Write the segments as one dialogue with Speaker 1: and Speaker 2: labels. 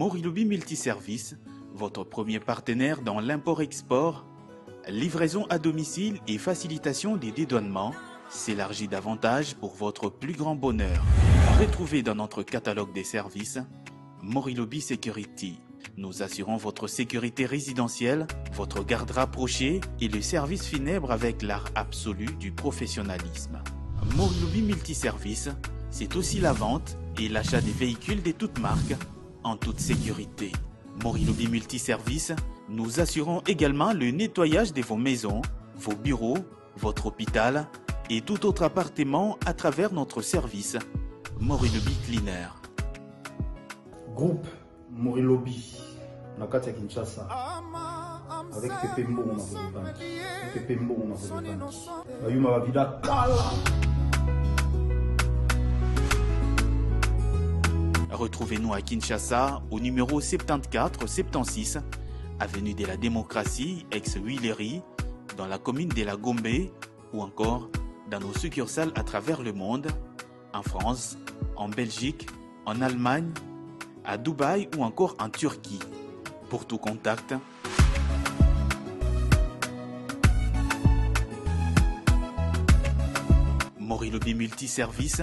Speaker 1: Morilobi Multiservice, votre premier partenaire dans l'import-export, livraison à domicile et facilitation des dédouanements, s'élargit davantage pour votre plus grand bonheur. Retrouvez dans notre catalogue des services Morilobi Security. Nous assurons votre sécurité résidentielle, votre garde rapprochée et le service funèbre avec l'art absolu du professionnalisme. Morilobi Multiservice, c'est aussi la vente et l'achat des véhicules de toutes marques en toute sécurité. Morilobi Multiservice, nous assurons également le nettoyage de vos maisons, vos bureaux, votre hôpital et tout autre appartement à travers notre service Morilobi Cleaner.
Speaker 2: Groupe Morilobi, Nakati Kinshasa, avec Pepe Mbongo na Volevant. Pepe Mbongo na Volevant. Bayuma Babida Kala.
Speaker 1: Retrouvez-nous à Kinshasa au numéro 74-76, avenue de la Démocratie, ex-Huilerie, dans la commune de la Gombe ou encore dans nos succursales à travers le monde, en France, en Belgique, en Allemagne, à Dubaï ou encore en Turquie. Pour tout contact, Morilobi Multiservice,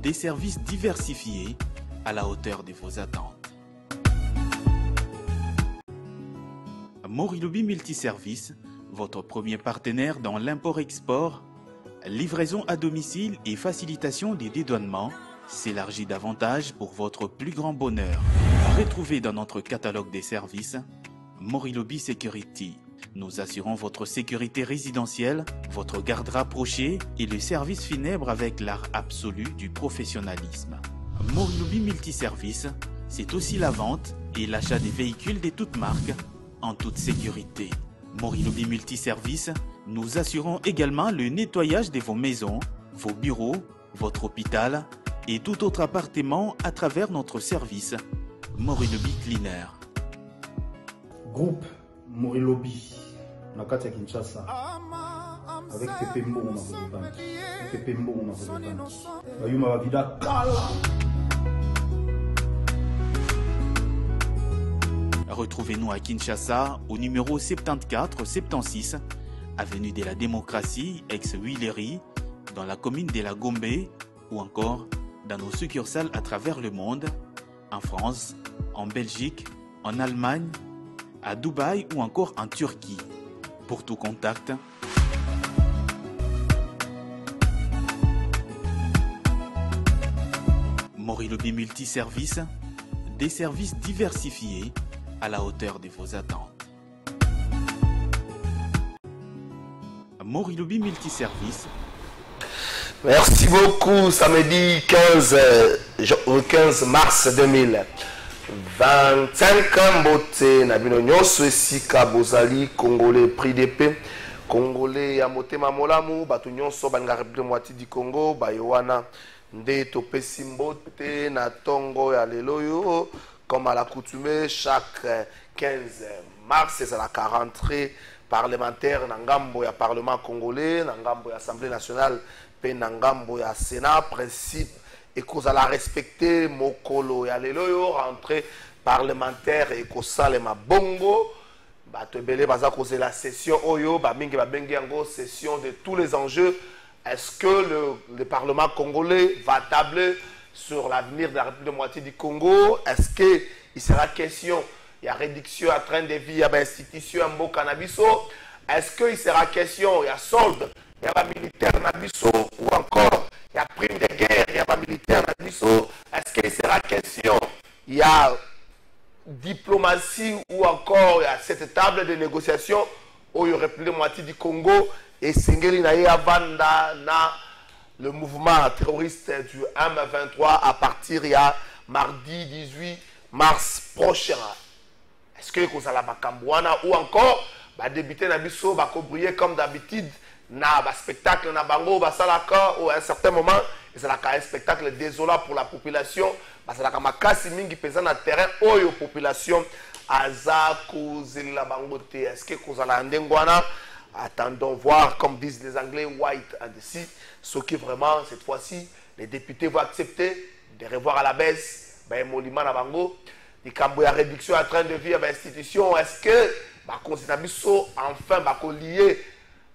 Speaker 1: des services diversifiés à la hauteur de vos attentes. Morilobi Multiservice, votre premier partenaire dans l'import-export, livraison à domicile et facilitation des dédouanements, s'élargit davantage pour votre plus grand bonheur. Retrouvez dans notre catalogue des services Morilobi Security. Nous assurons votre sécurité résidentielle, votre garde rapprochée et le service funèbre avec l'art absolu du professionnalisme. Morilobi Multiservice, c'est aussi la vente et l'achat des véhicules de toutes marques en toute sécurité. Morilobi Multiservice, nous assurons également le nettoyage de vos maisons, vos bureaux, votre hôpital et tout autre appartement à travers notre service Morilobi Cleaner.
Speaker 2: Groupe Morilobi, Nakati Kinshasa, avec Pepe Mbongo na Volevant. Pepe Mbongo na Volevant. Bayuma Babida Kala.
Speaker 1: Retrouvez-nous à Kinshasa au numéro 74-76, avenue de la Démocratie, ex-Huilerie, dans la commune de la Gombe ou encore dans nos succursales à travers le monde, en France, en Belgique, en Allemagne, à Dubaï ou encore en Turquie. Pour tout contact, Morilobi Multiservice, des services diversifiés à la hauteur de vos attentes. Morilobi Multiservice.
Speaker 3: Merci beaucoup. Samedi 15 mars 2025. Mbote na bino nyonso esika bozali Congolais prix d'épée. Congolais ya motema molamu batu nyonso banga République moitié du Congo bayowana nde topesi mbote na tongo ya leloyo. Comme à l'accoutumée, chaque 15 mars, c'est la rentrée parlementaire Nangambo ya Parlement congolais, Nangambo ya Assemblée nationale, pe Nangambo ya Sénat, principe et cause à la respecter, Mokolo ya Leloyo, rentrée parlementaire et Kosalema Bongo, Batebele baza cause la session Oyo, Bamingi Babengi Yango, session de tous les enjeux. Est-ce que le Parlement congolais va tabler sur l'avenir de la République de moitié du Congo? Est-ce qu'il sera question, il y a réduction à train de vie, il y a institution en beau cannabiso? Est-ce qu'il sera question, il y a solde, il y a militaire nabiso? Ou encore, il y a prime de guerre, il y a militaire nabiso? Est-ce qu'il sera question, il y a diplomatie ou encore il y a cette table de négociation où il y a République de moitié du Congo et Singeli Naïa Vanda na le mouvement terroriste du M23 à partir il mardi 18 mars prochain. Est-ce que vous allez ou encore débuter Nabiso va briller comme d'habitude na spectacle na bango basalaka ou à un certain moment et c'est un spectacle désolant pour la population parce que la makasi mingi pesa na terrain oyo population aza kozela bango te. Est-ce que vous allez ndengwana? Attendons voir, comme disent les Anglais, white and see, ce qui vraiment, cette fois-ci, les députés vont accepter de revoir à la baisse, ben Molima Nabango, likambo ya réduction à train de vie à l'institution. Est-ce que enfin lier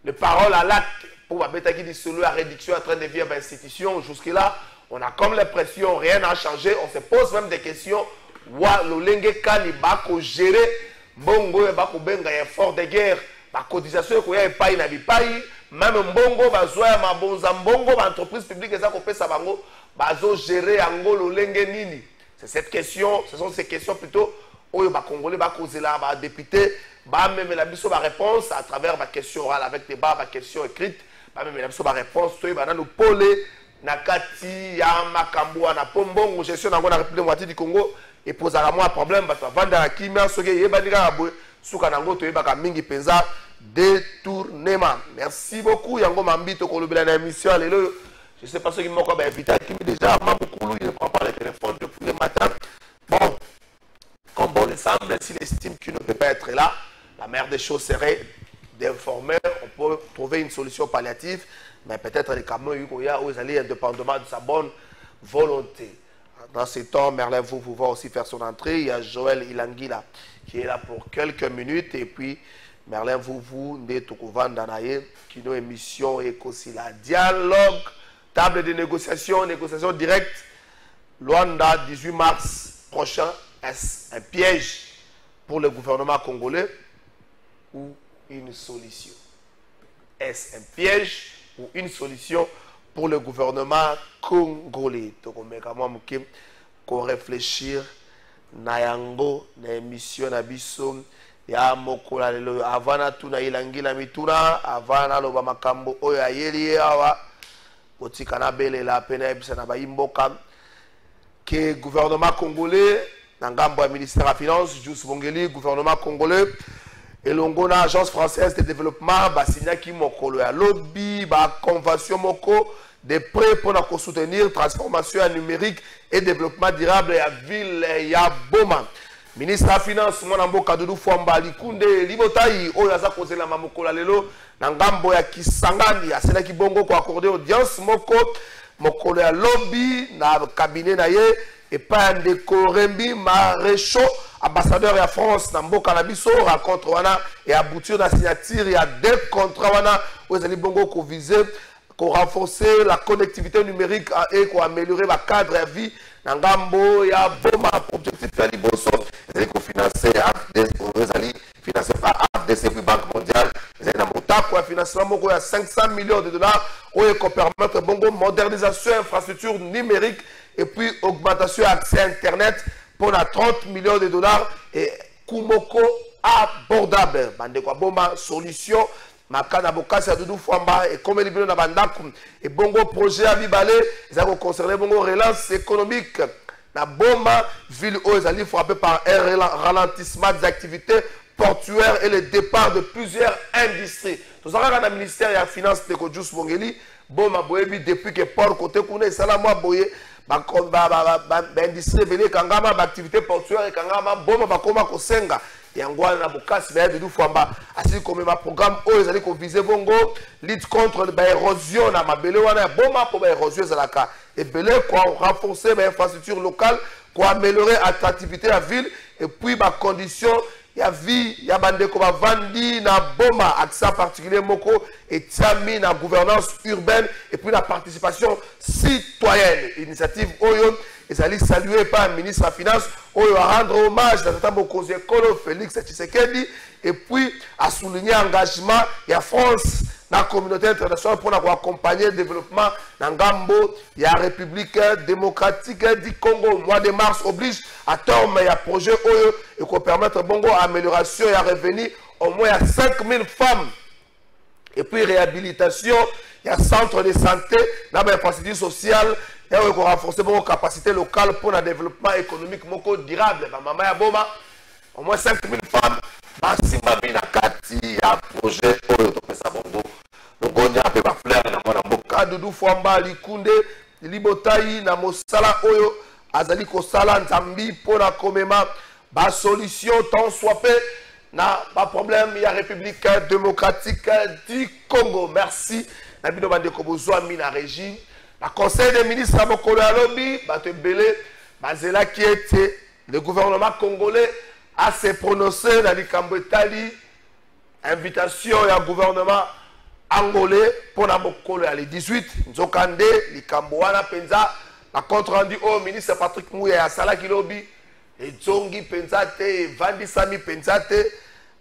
Speaker 3: les paroles à l'acte pour la réduction à train de vie à l'institution? Jusque-là, on a comme l'impression rien n'a changé. On se pose même des questions. Wa lolenge kali bako gérer mbongo bako benga effort de guerre, ba cotisation ko ya epai na bipai, même mbongo bazwa ya mabonza mbongo ba entreprise publique eza ko pesa bango bazo gérer yango lolenge nini? C'est cette question, ce sont ces questions plutôt oyo ba congolais ba kozela ba député ba même la biso ba réponse à travers ba question orale avec débat ba question écrite, ba même la biso ba réponse to ba na nous polé na kati ya makambo na pombongo gestion na République moitié du Congo. Et pose à moi un problème, parce que vendre la kimia, ce qui est bandiga, soukanango, tu es baka mingi penza, détournement. Merci beaucoup, Yango Mambito, qu'on l'oublie dans l'émission. Je ne sais pas ce qui m'a invité, qui déjà, Mamoukulu, il ne prend pas le téléphone depuis le matin. Bon, comme bon ensemble, s'il estime qu'il ne peut pas être là, la meilleure des choses serait d'informer, on peut trouver une solution palliative, mais peut-être les camions, où ils allaient indépendamment de sa bonne volonté. Dans ces temps, Merlin vous pouvez aussi faire son entrée. Il y a Joël Ilangila qui est là pour quelques minutes. Et puis, Merlin vous Danaye, qui nous émission et aussi la dialogue, table de négociation directe. Luanda, 18 mars prochain, est-ce un piège pour le gouvernement congolais ou une solution? Est-ce un piège ou une solution pour le gouvernement congolais? Qu'on réfléchir na yango na émission na biso ya mokola lelo avana tuna ilangila mituna avana loba makambo oyo ayeli awa botika na belela pena ebisa na baimboka que gouvernement congolais na ngambo ya ministère de la finance Jus Bongeli gouvernement congolais elongo na agence française de développement basinyaki mokolo ya lobby ba convention moko des prêts pour soutenir transformation numérique et développement durable à ville ya Boma. Ministre de la Finance, Mwanambo Kadoudou Fwamba Likunde Libotaï, Oyaza Kozela Mamokola Lelo, Nangambo ya Kisangani, Asena Kibongo ko accordé audience moko, Mokolo ya lobby, na cabinet na ye, et pas un Korembi Maréchaux, ambassadeur ya France, Nambo Kanabiso, rencontre wana, et aboutir la signature, il y a 2 contrats wana, Oyazali Bongo ko visé, pour renforcer la connectivité numérique et pour améliorer le cadre de vie. Nangambo ya Boma, objectif de Liboso, c'est qu'on financer financé par AFDC puis Banque mondiale. C'est un financement de 500 millions de dollars pour permettre bongo modernisation infrastructure numérique et puis augmentation accès à Internet pour 30 millions de dollars et Kumoko abordable. Bande kwa Boma solution. Makana Bokasi Adoudou Fwamba et comme les bilans d'Abandakoum et bongo projet à Bibale, ils ont concerné bongo relance économique. La Boma, ville où ils allaient frapper par un ralentissement des activités portuaires et le départ de plusieurs industries. Tout ça, dans le ministère de la Finance de Kodjous Bongeli, Boma Boebi, depuis que Port Côté Kouné, Salama Boye, l'industrie venait Kangama, l'activité portuaire et Kangama, Boma Bakoma Kosenga. Yangwana na Bokasi ba de Fwamba ainsi comme ma programme où ils allaient viser bongo lutte contre l'érosion na mabele wana Boma pour l'érosion zalaka et belé quoi renforcer l'infrastructure locale pour améliorer l'attractivité de la ville et puis ma condition ya vie ya bande ko ba vandi na Boma accent particulier moko et tiami na gouvernance urbaine et puis la participation citoyenne initiative oyo ils allaient saluer par le ministre de la Finance à rendre hommage à Tata Mokonzi Ekolo Félix Tshisekedi et puis à souligner l'engagement de la France dans la communauté internationale pour accompagner le développement dans Ngambo, la République démocratique du Congo. Mois de mars oblige à terme il y a projet OE et qu'on permettre bongo amélioration et à revenir au moins à 5000 femmes. Et puis réhabilitation, il y a centre de santé, dans l'infrastructure sociale, et on va renforcer nos capacités locales pour le développement économique durable. Maman ya Boma, au moins 5000 femmes. Basima bina kati ya projet oyo to pesa bongo. Ngonya pe ba fleur na mwana mboka Doudou Fwamba Likunde Libotaï na mosala oyo azali ko sala nzambi pour la komema ba solution tant soit pe na pas problème il y a République démocratique du Congo. Merci. Na bino bande ko bozwa mina régime. La conseil des ministres à Mokolo Alobi, Bato Belé, Bazela qui était le gouvernement congolais a se prononcé dans likambo etali invitation ya gouvernement angolais pour la mokolo ya le 18 nzokande likambo wana penza la compte rendu au ministre Patrick Mouya ya salaki lobi et zongi penza te vandisami penza te.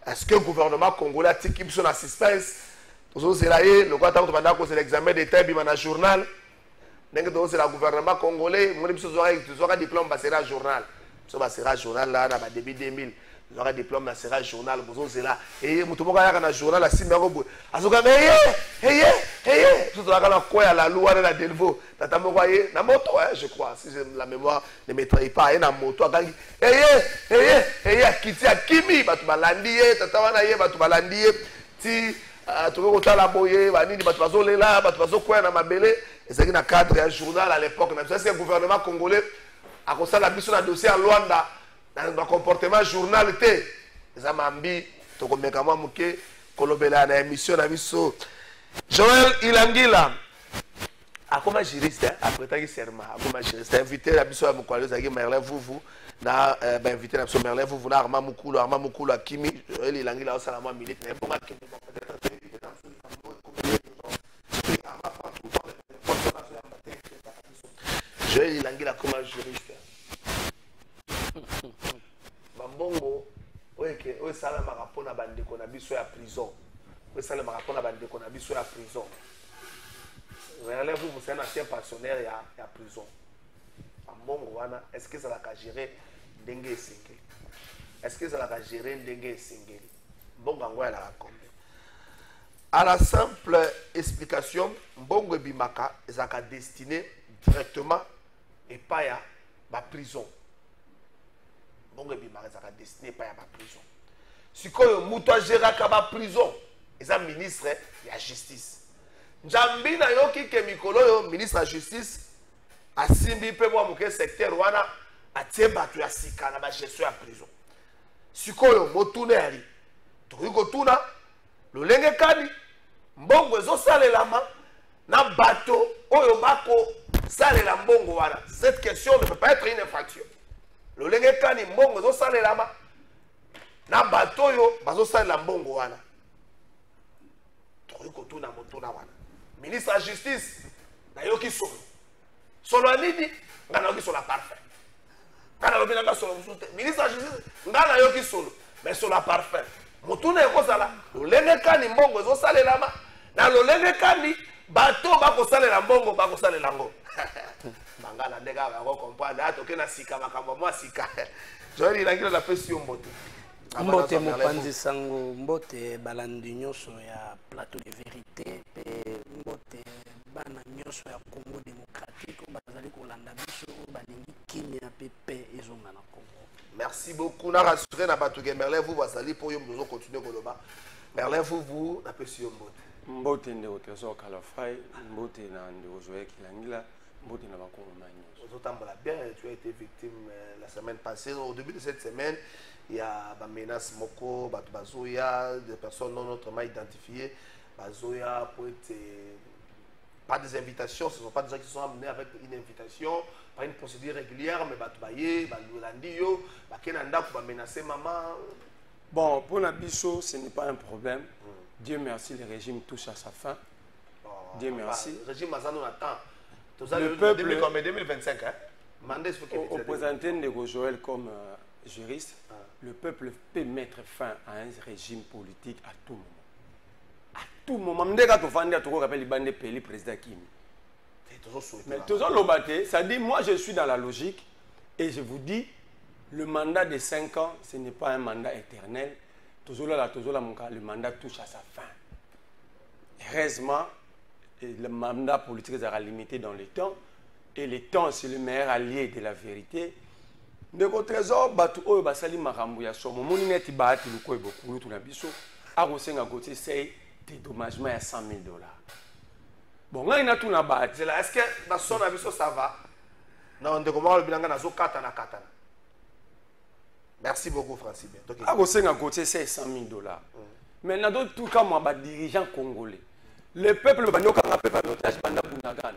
Speaker 3: Est-ce que le gouvernement congolais a tiki biso na suspense tozo zelaye le quoi tant pendant que c'est l'examen d'état bi na journal ndenge tozo c'est le gouvernement congolais mon biso zora diplôme ba sera journal so ba sera journal là na ba début 2000 zora diplôme na sera journal bozo zela et mutu moko ya na journal la simero bo azoka mais hey so zora na quoi la loi na delvo tata moko ye na moto je crois si la mémoire ne me trahit pas et na moto akangi hey kiti akimi batu balandi ye tata wana ye batu balandi ye ti tu veux la boye banini batu bazolela batu bazokwea na mabele ezaki na cadre ya journal à l'époque na est-ce que le gouvernement congolais a constat la mission na dossier à Luanda dans le comportement journal te eza mambi to komeka mwa muke kolobela na émission na biso Joël Ilangila akoma juriste après qui serment akoma juriste invité la biso ya mukwalo zaki Merlin Vuvu na ba invité na biso Merlin Vuvu na Armand Mukulu Akimi Joël Ilangila osala mwa milite na bonga Akimi Joël Ilangila comme juriste bambongo oyeke oyo esalamaka mpona bandeko na biso ya prison oyo esalamaka mpona bandeko na biso ya prison relève vous un ancien pensionnaire ya prison bambongo wana est-ce que ezalaka gérer ndenge esengeli est-ce que ezalaka gérer ndenge esengeli mbongo yango yalaka combien à la simple explication mbongo ebimaka ezalaka destiné directement epai ya baprison mbongo ebimaka ezalaka destiné epai ya baprison sikoyo moto agéraka baprison eza ministre ya justice njambi na yoki ke mikolo yo ministre ya justice asimbi mpe mwa moke secteur wana atie bato ya sika na bagestion ya prison sikoyo motuna yali tokoki kotuna lolenge kani mbongo ezosalelama na bato oyo bakosalela mbongo wana cette question ne peut pas être une infraction lolenge kani mbongo ezosalelama na bato oyo bazosalela mbongo wana tokoki kotuna motuna wana ministre ya justice nayoki solo anini nga nayoki solo parfait nga nalobi nanga solo mosusu te ministre ya justice nga nayoki solo mais solo parfait motuna ekozala lolenge kani mbongo ezosalelama na lolenge kani bato bakosalela mbongo bakosalela ngo bangala ndenge bakokomprendre atoke na sika makambo mwa sika Joël Ilangila napesi yo mbote
Speaker 4: mbote mopanzi sango mbote balandi nyonso ya plateau de vérité pe mbote bana nyonso ya Congo démocratique bazali kolanda biso balingi kimia pepe ezonga na Congo.
Speaker 3: Merci beaucoup na rassurer na bato ke Merlin vous bazali pour yo mbozo continuer koloba Merlin vous napesi yo mbote
Speaker 5: mbote ndeko tezo kala fai mbote na ndeko Joël Ilangila mbote na bakongo manyo
Speaker 3: ozotambola bien tu as été victime la semaine passée au début de cette semaine il y a des menaces moko bato bazoya des personnes non autrement identifiées bazoya pour être pas des invitations ce ne sont pas des gens qui sont amenés avec une invitation pas une procédure régulière mais bato baye balandi yo bakena ndako ba menacer maman.
Speaker 5: Bon pour la biso ce n'est pas un problème. Dieu merci le régime touche à sa fin. Dieu merci.
Speaker 3: Le régime Mazano attend.
Speaker 5: Le peuple
Speaker 3: comme 2025 hein.
Speaker 5: Au présenté de Joël comme juriste, le peuple peut mettre fin à un régime politique à tout moment. À tout moment. Même quand on rappelle les bandes de pays, le président Kimi. Mais toujours l'obaté, ça dit, moi je suis dans la logique et je vous dis, le mandat de 5 ans, ce n'est pas un mandat éternel. Toujours là, le mandat touche à sa fin. Heureusement, le mandat politique sera limité dans le temps. Et le temps, c'est le meilleur allié de la vérité. Ndeko trésor, batu oyo basali makambo ya somo. Moni neti baati luko ebokulu tuna biso. Akosenga côté c'est dédommagement à $100,000. Bon, là il a tout na baati.
Speaker 3: Est-ce que baso na biso ça va? Non, ndeko mwa bilanga nazo katana. Merci beaucoup Francis.
Speaker 5: Akosenga côté c'est $100,000. Mais dans tout cas moi ba dirigeant congolais. Le peuple va nous faire un otage pendant Bundagan.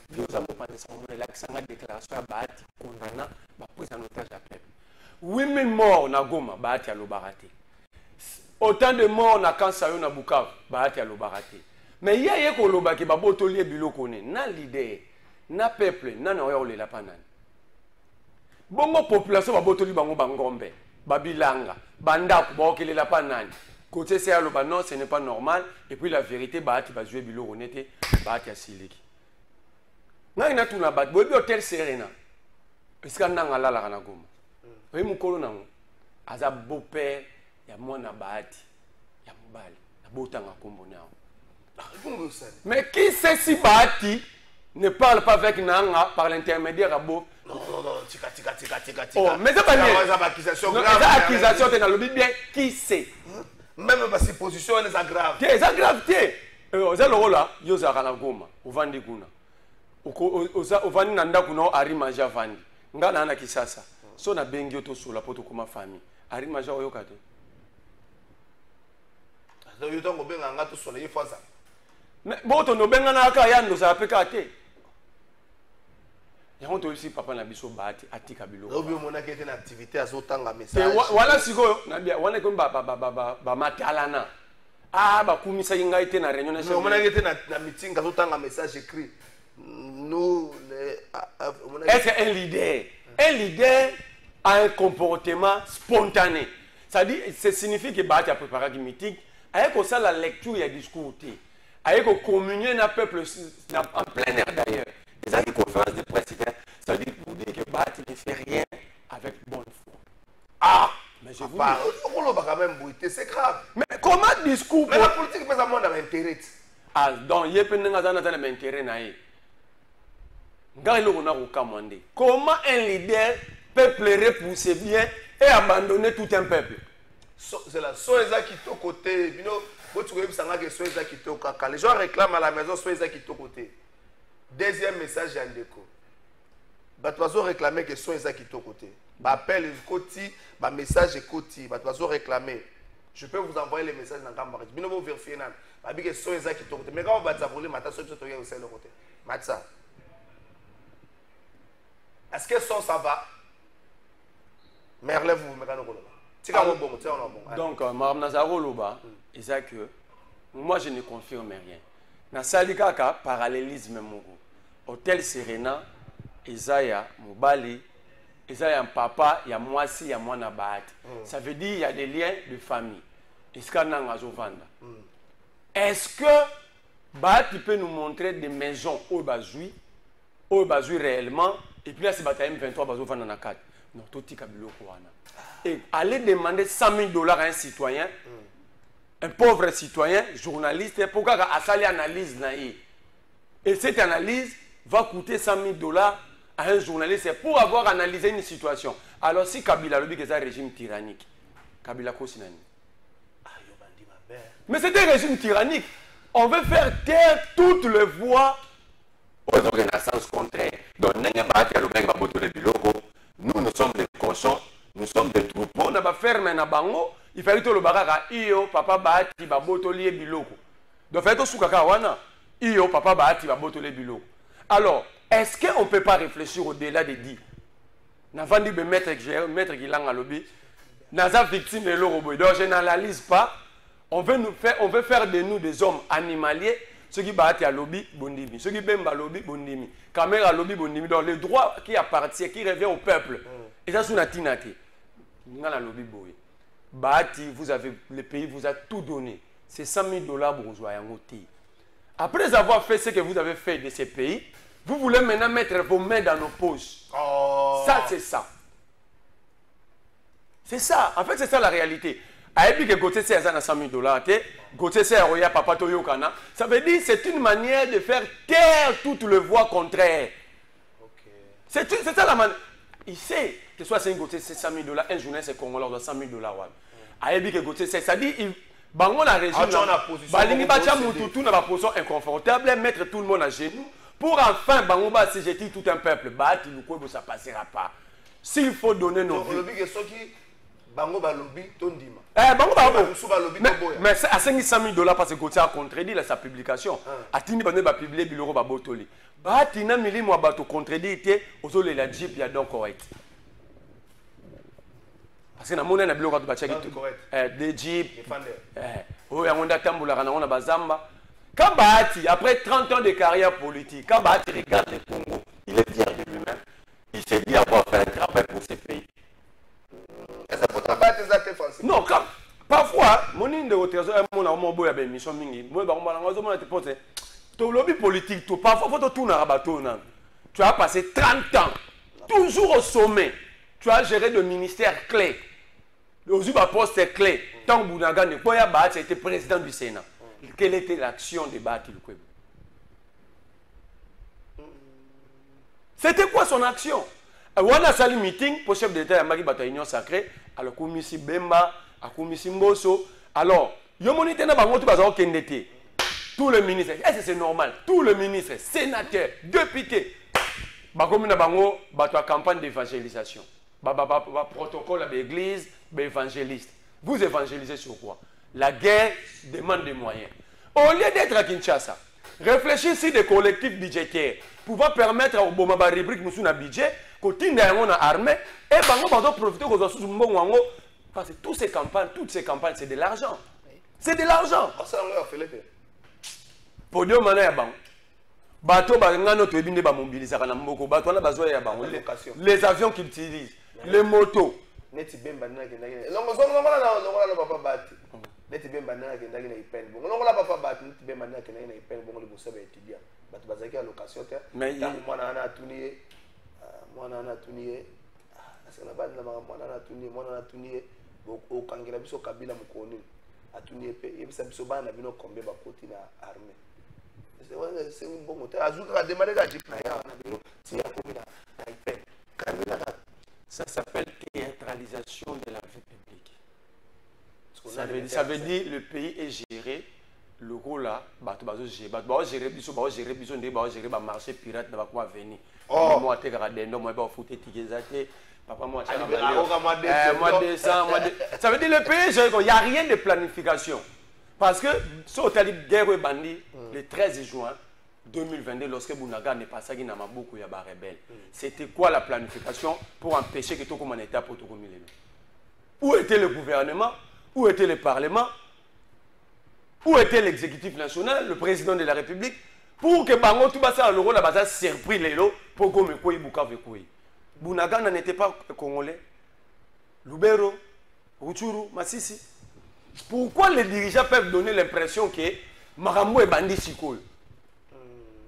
Speaker 5: Nous avons pas de déclaration à Bahati condamnant la prise en otage à peuple. 8000 morts na Goma, Bahati à l'Obarate. Autant de morts na Kansayo na Bukavu, Bahati à l'Obarate. Mais il y a ko loba ke baboto lié biloko ne na leader na peuple na na oyole la panane. Bongo population baboto li bango bangombe, babilanga, banda ko okele la panane. Côté c'est à loba non, ce n'est pas normal et puis la vérité Bahati va jouer biloko nete, Bahati a siliki. Na ina tuna bat bobi hotel Serena. Est-ce qu'on a la la Goma? Oui, mon colonel, aza beau-père, il y a mwana Bahati, il y a Mobali, il y a Botanga Kombonao. Mais qui sait si Bahati ne parle pas avec Nanga par l'intermédiaire à Bo?
Speaker 3: Non, tika.
Speaker 5: Oh, mais c'est pas bien. C'est accusation grave. C'est accusation dans le bien. Qui sait?
Speaker 3: Même si position est grave.
Speaker 5: C'est aggrave. Oza le rôle là, yoza kana Goma, ovandi kuna. Oza ovandi nanda kuna ari manger vandi. Ngana na kisasa. So na bengi oto sola poto kuma famille. Ari manger oyoka te.
Speaker 3: Donc yo tongo benga ngato sola yifaza.
Speaker 5: Mais boto no benga na aka yando za peka te. Yango to ici papa na biso Bahati atika biloko.
Speaker 3: Obi mona ke na activité azotanga message.
Speaker 5: Wala siko na bia wana ko ba matalana. Ah ba kumisa inga ite na réunion nationale.
Speaker 3: Mona ke na meeting azotanga message écrit. Nous
Speaker 5: est-ce un leader? Un leader a un comportement spontané. Ça signifie que Bahati a préparé un meeting. Avec ça la lecture et le discours. Avec communier dans le peuple en plein air d'ailleurs. Les amis conférences de presse, ça dit pour dire que Bahati ne fait rien avec bonne foi. Ah, mais je vous dis.
Speaker 3: C'est grave.
Speaker 5: Mais comment discours?
Speaker 3: Mais la politique peut avoir un intérêt.
Speaker 5: Ah, donc il y a un intérêt. Comment un leader peut pleurer pour ses biens et abandonner tout un peuple?
Speaker 3: C'est la soeza qui est au côté. Quand les gens réclament à la maison, soeza qui est au côté. Deuxième message, Yann Deko. Batouazo réclamer que soeza qui est au côté. Appel le côté, message est côté. Batouazo réclamer. Je peux vous envoyer les messages dans le camp. Je vais vérifier. Je vais soeza qui est au côté. Mais quand on va t'abrouler, Mata soeza qui est au côté. Matza. Est-ce que ça va? Mais relève-vous,
Speaker 5: donc, Mme Nazaro Loba, il dit que moi je ne confirme rien. Dans Salikaka, parallélisme Mogo. Hôtel Serena, Isaiah Mobali, Isaiah papa, il y a moi aussi, il y a moi Bahati. Ça veut dire qu'il y a des liens de famille. Est-ce que Bahati peut nous montrer des maisons au Bazoui réellement? Et puis là, c'est bataille M23 bazo vendre na 4. Non, toti kabilo kwana. Et aller demander $100,000 à un citoyen, un pauvre citoyen, journaliste, pour qu'il ait analyse naïe. Et cette analyse va coûter $100,000 à un journaliste pour avoir analysé une situation. Alors si Kabila le dit que c'est un régime tyrannique, Kabila Kosinani. Mais c'est un régime tyrannique. On veut faire taire toutes les voix. Renaissance contraire. Donc, nous sommes des cochons, nous sommes des troupeaux. On a ferme un bango, il fallait que le baraka, iyo, papa Bahati, babotoli biloko. Donc, il faut que wana, iyo, papa Bahati, babotoli biloko. Alors, est-ce qu'on ne peut pas réfléchir au-delà des dits? N'avant dit de mettre Gilang à lobby, n'a victime de l'euro. Donc, je n'analyse pas. On veut faire de nous des hommes animaliers. Ceux qui battent à lobby, bondimi. Ceux qui bêment à lobby, bondimi. Caméra à lobby, bondimi. Donc le droit qui appartient, qui revient au peuple. Et ça, c'est une tinate. Nous avons lobby boy. Bahati, vous avez, le pays vous a tout donné. C'est $100,000 bourgeois. Après avoir fait ce que vous avez fait de ces pays, vous voulez maintenant mettre vos mains dans nos poches. Oh. Ça, c'est ça. C'est ça. En fait, c'est ça la réalité. Aïbi que Gauthier c'est $100,000, Gauthier c'est Roya Papa Toyokana. Ça veut dire c'est une manière de faire taire toutes les voix contraires. Okay. C'est ça la manière. Il sait que soit c'est un Gauthier c'est $100,000, un journaliste c'est Congolais doit $100,000. Aïbi que Gauthier c'est ça dit il bango la région. Balingi bacha mututu na position inconfortable, mettre tout le monde à genoux pour enfin bango ba CGT tout un peuple. Bahati Lukwebo ça passera pas. S'il faut donner nos vies.
Speaker 3: Bango balobi tondima.
Speaker 5: Bango mais à $500,000 parce que Gauthier a contredit sa publication. Atini bande ba publier biloko ba botoli. Bahati na milimo bato contredit té ozole la jeep ya donc correct. parce que na mona na biloko ba chaki des jeep oh ya ngonda tambola kana ngona bazamba Kabati après 30 ans de carrière politique Kabati regarde le Congo il est fier de lui-même il s'est dit avoir fait un travail pour ce pays non quand parfois mon de trésor mon amour boya ben mission mingi moi ba ngomba ngazo mona te pose to lobby politique to parfois faut to tourner bateau na tu as passé 30 ans toujours au sommet tu as géré de ministères clés aujourd'hui ba poste clé tant Bounaga ne Boya Bahati était président du Sénat quelle était l'action de Bahati Lukwebo c'était quoi son action on a sali meeting pour chef d'État ya maki bato union sacrée alors komisi Bemba akomisi Mboso alors yo monité na bango tout bazo kendete tous les ministres est-ce que c'est normal tous les ministres sénateurs députés bakomi na bango bato à campagne d'évangélisation protocole à l'église évangéliste vous évangélisez sur quoi la guerre demande des moyens au lieu d'être à Kinshasa réfléchissez des collectifs budgétaires pouvant permettre au Bomaba rubrique nous na budget kotinda yango na armée et bango bazo profiter ko zo mbongo wango parce que toutes ces campagnes c'est de l'argent c'est de l'argent pour deux manières ya bango bato ba ngano to ebinde ba mobiliser kana mboko bato na bazo ya bango les avions qu'ils utilisent les motos
Speaker 3: neti bemba na kendaki longo na papa Bahati neti bemba na kendaki na ipel bongo longo la papa Bahati neti bemba na kendaki na ipel bongo le bossa ba étudiant bato bazaki à location te tant mwana na atuniye asana bana na mwana na atuniye boko kangela biso kabila mukoni atuniye pe yebisa biso bana bino kombe ba koti na armée c'est un bon moteur azuka ka démarrer ka jeep na ya na bino si ya komina na ipel kabila.
Speaker 5: Ça s'appelle théâtralisation de la vie publique. Ça veut dire le pays est géré, le rôle là, gérer marché pirate, venir. Moi, ça veut dire le pays est géré, il n'y a rien de planification. Parce que, sur le guerre bandit, le 13 juin 2022, lorsque Bounaga n'est pas sagui na mabuku ya ba rebelle. C'était quoi la planification pour empêcher que tout comme un état pour tout comme il est? Où était le gouvernement? Où était le parlement? Où était l'exécutif national, le président de la République pour que bango tout basa le rôle la base surpris lelo pour comme quoi ibuka vekoi. Bounaga n'était pas congolais. Lubero, Rutshuru, Masisi. Pourquoi les dirigeants peuvent donner l'impression que Marambo est bandit sikoyo?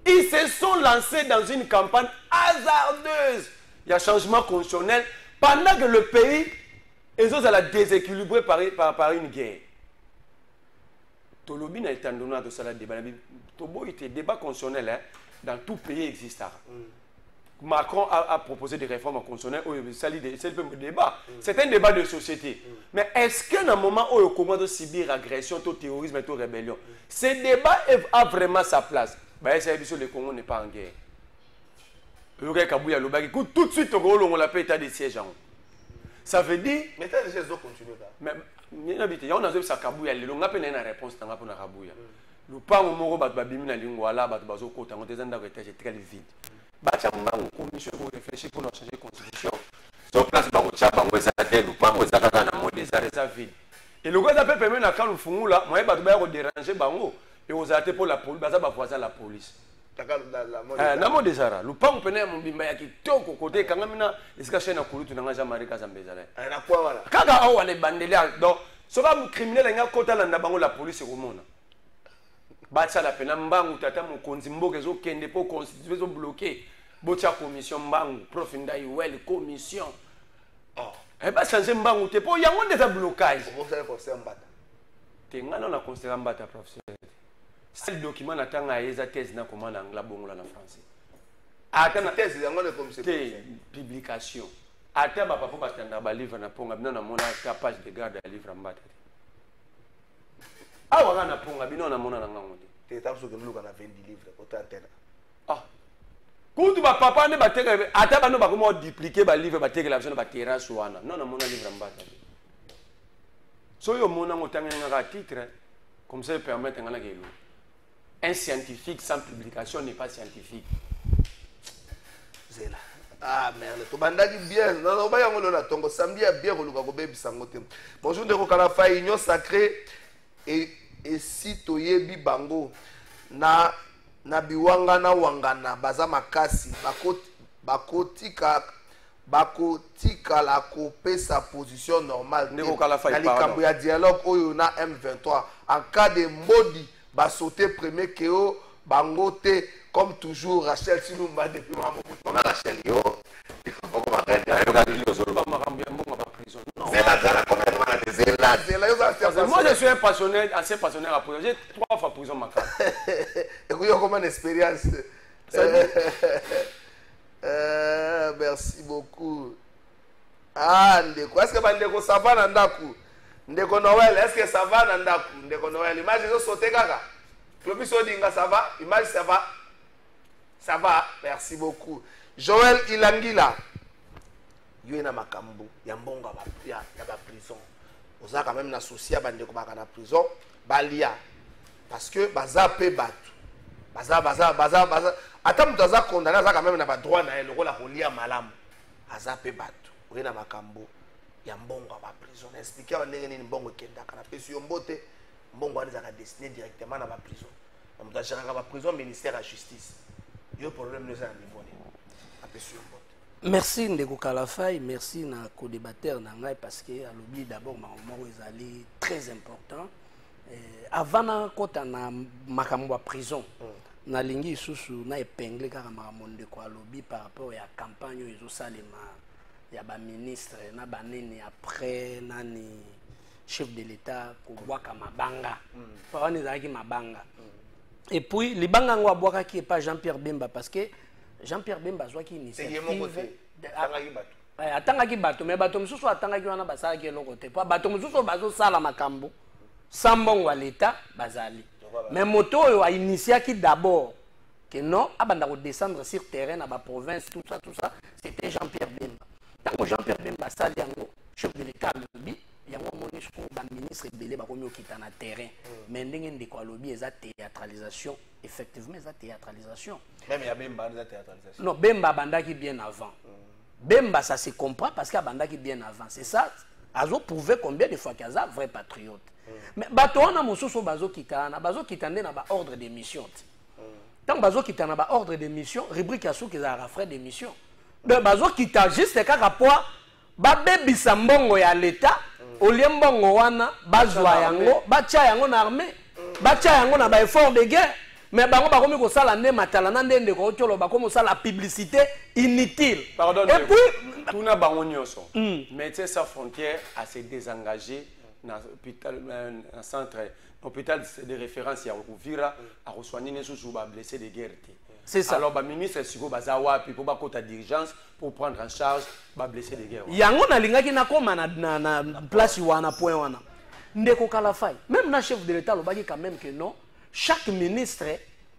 Speaker 5: Ils se sont lancés dans une campagne hasardeuse. Il y a changement constitutionnel pendant que le pays est à la déséquilibré par une guerre. Tolobi n'a été donné de ça débat. Tobo était débat constitutionnel dans tout pays existant. Macron a proposé des réformes constitutionnelles. C'est le débat. C'est un débat de société. Mais est-ce qu'à un moment où il commence à subir agression, tout terrorisme et toute rébellion, ce débat a vraiment sa place? Le Congo n'est pas en guerre. Tout de suite, on l'appelle état de siège. Ça veut dire.
Speaker 3: Mais l'état de siège doit continuer.
Speaker 5: Mais on a dit que on a une réponse pour Kabouya. Le pas au moment où Babimina Lingwala, Bazo Kota, on est très vide. Une commission pour réfléchir pour changer la constitution. Sur place, et le gars d'appel permet quand nous faisons là, moi, je vais déranger Bango. Et aux attaques pour la police, la police. La mode des Arabes. Le pan peine mon bimba qui toque au côté quand même là, est-ce que chaîne à courir tu n'as jamais arrêté Zambézale. Quand on est bandé donc, ce va me criminel et un côté là Bango la police est au monde. Batsa la peine Mbangu tata mon konzimbo kezo kende po constitution bloqué. Botia commission Mbangu, profinda well commission. Oh. Eh ben changer Mbangu te po yango des blocage.
Speaker 3: Comment ça faut faire mbata?
Speaker 5: Tengana na considérer mbata professeur. C'est le document n'attend à esa thèse na comment en anglais bon là en français.
Speaker 3: Attends thèse yango de comme c'est
Speaker 5: publication. Attends ba papa batanda ba livre na ponga bino na mona page de garde à livre mbata. Ah wa na ponga bino na mona na ngango.
Speaker 3: Te tape que nous on a 20 livres autant antenne.
Speaker 5: Ah. Quand tu vas papa ne battre attends ba no ba comment dupliquer ba livre ba teke la version ba terrasse wana. Non na mona livre mbata. So yo mona ngotanga ngaka titre comme ça permettre ngana kelo. Un scientifique sans publication n'est pas scientifique.
Speaker 3: Zela. Ah merde, tu bandaki bien. Non, non, baya ngolo na tongo samedi bien koluka ko bebi sangote. Bonjour de Kokala fa union sacrée et si toyebi bango na biwanga na wangana baza makasi bakotika la kopesa position normale na likambo ya dialogue oyo na M23 en cas de mbodi ba sauter premier keo bango te comme toujours Rachel Sinumba depuis maman Rachel yo
Speaker 5: moi je suis un passionné, assez passionné à prison. J'ai 3 fois prison ma carte.
Speaker 3: Et vous avez une expérience. Merci beaucoup. Ah, Ndeko, est-ce que Ndeko ça va Nandaku? Ndeko Noël, est-ce que ça va Nandaku? Ndeko Noël, image de sauter kaka. Clovis Odinga, ça va? Image ça va? Ça va, merci beaucoup. Joël Ilangila. Yo na makambo, ya mbonga ya ba prison. Oza quand même associé à Bandeko baka na prison, balia. Parce que baza pe batu. Baza. Ata mutu aza condamné aza quand même na ba droit na eloko la kolia malamu. Aza pe batu. Yo na makambo ya mbonga ba prison. Expliquer ba ndenge nini mbongo kenda kana pesi yo mbote. Mbongo ani zaka destiné directement na ba prison. On doit gérer ba prison ministère de la justice. Yo problème ne ça na niveau ni. Apesi yo mbote.
Speaker 4: Merci Ndeko Kalafai, merci na co-débatteur nangai parce que alobi d'abord makambo ezali très important. Avant na kota na makambo prison, na lingi susu na épinglé kaka makambo Ndeko alobi par rapport à campagne ezo salema ya ba ministre na banene après nani chef de l'État ko bwaka mabanga. Parani zaki mabanga. Et puis libanga ngo bwaka ki pas Jean-Pierre Bemba parce que Jean-Pierre Bemba soit qui initiative atangaki bato mais bato mususu atangaki wana basalaki eloko te po bato mususu bazosala makambo sambongo wa l'État bazali mais moto oyo a initiaki d'abord que non abanda ko descendre sur terrain na ba province tout ça c'était Jean-Pierre Bemba. Tant Jean-Pierre Bemba sali yango chef de l'État lobby yango monisco ba ministre belé ba komi okita na terrain mais ndenge ndeko alobi eza théâtralisation. Effectivement, c'est théâtralisation.
Speaker 3: Même il y a Bemba, c'est théâtralisation. Non,
Speaker 4: Bemba bandaki bien avant. Bemba, ça se comprend parce qu'il y a bandaki bien avant. C'est ça. Azo prouvé combien de fois qu'il y a un vrai patriote. Mais bato on a mususu bazo kitana na ba ordre de mission. Tant bazo kitana ba ordre de mission, rubrique asu ki za frais de mission. De bazo kita juste kaka poa ba bebisa mbongo ya l'État, au lieu mbongo wana bazwa yango, ba tia yango na armée, ba tia yango na ba effort de guerre. Mais bango bakomi ko sala ne matala na ndende ko tolo bakomi sala publicité inutile.
Speaker 5: Pardon. Et puis tout na bango nyonso. Médecins sans frontières a se désengagé dans hôpital un centre hôpital de référence ya Uvira a reçoini ne sous ba blessés de guerre.
Speaker 4: C'est ça.
Speaker 5: Alors ba ministre siko bazawa puis pour ba kota dirigeance pour prendre en charge ba blessés de guerre.
Speaker 4: Yango na lingaki na koma na place wana point wana. Ndeko Kalafai. Même na chef de l'État lobaki quand même que non. Chaque ministre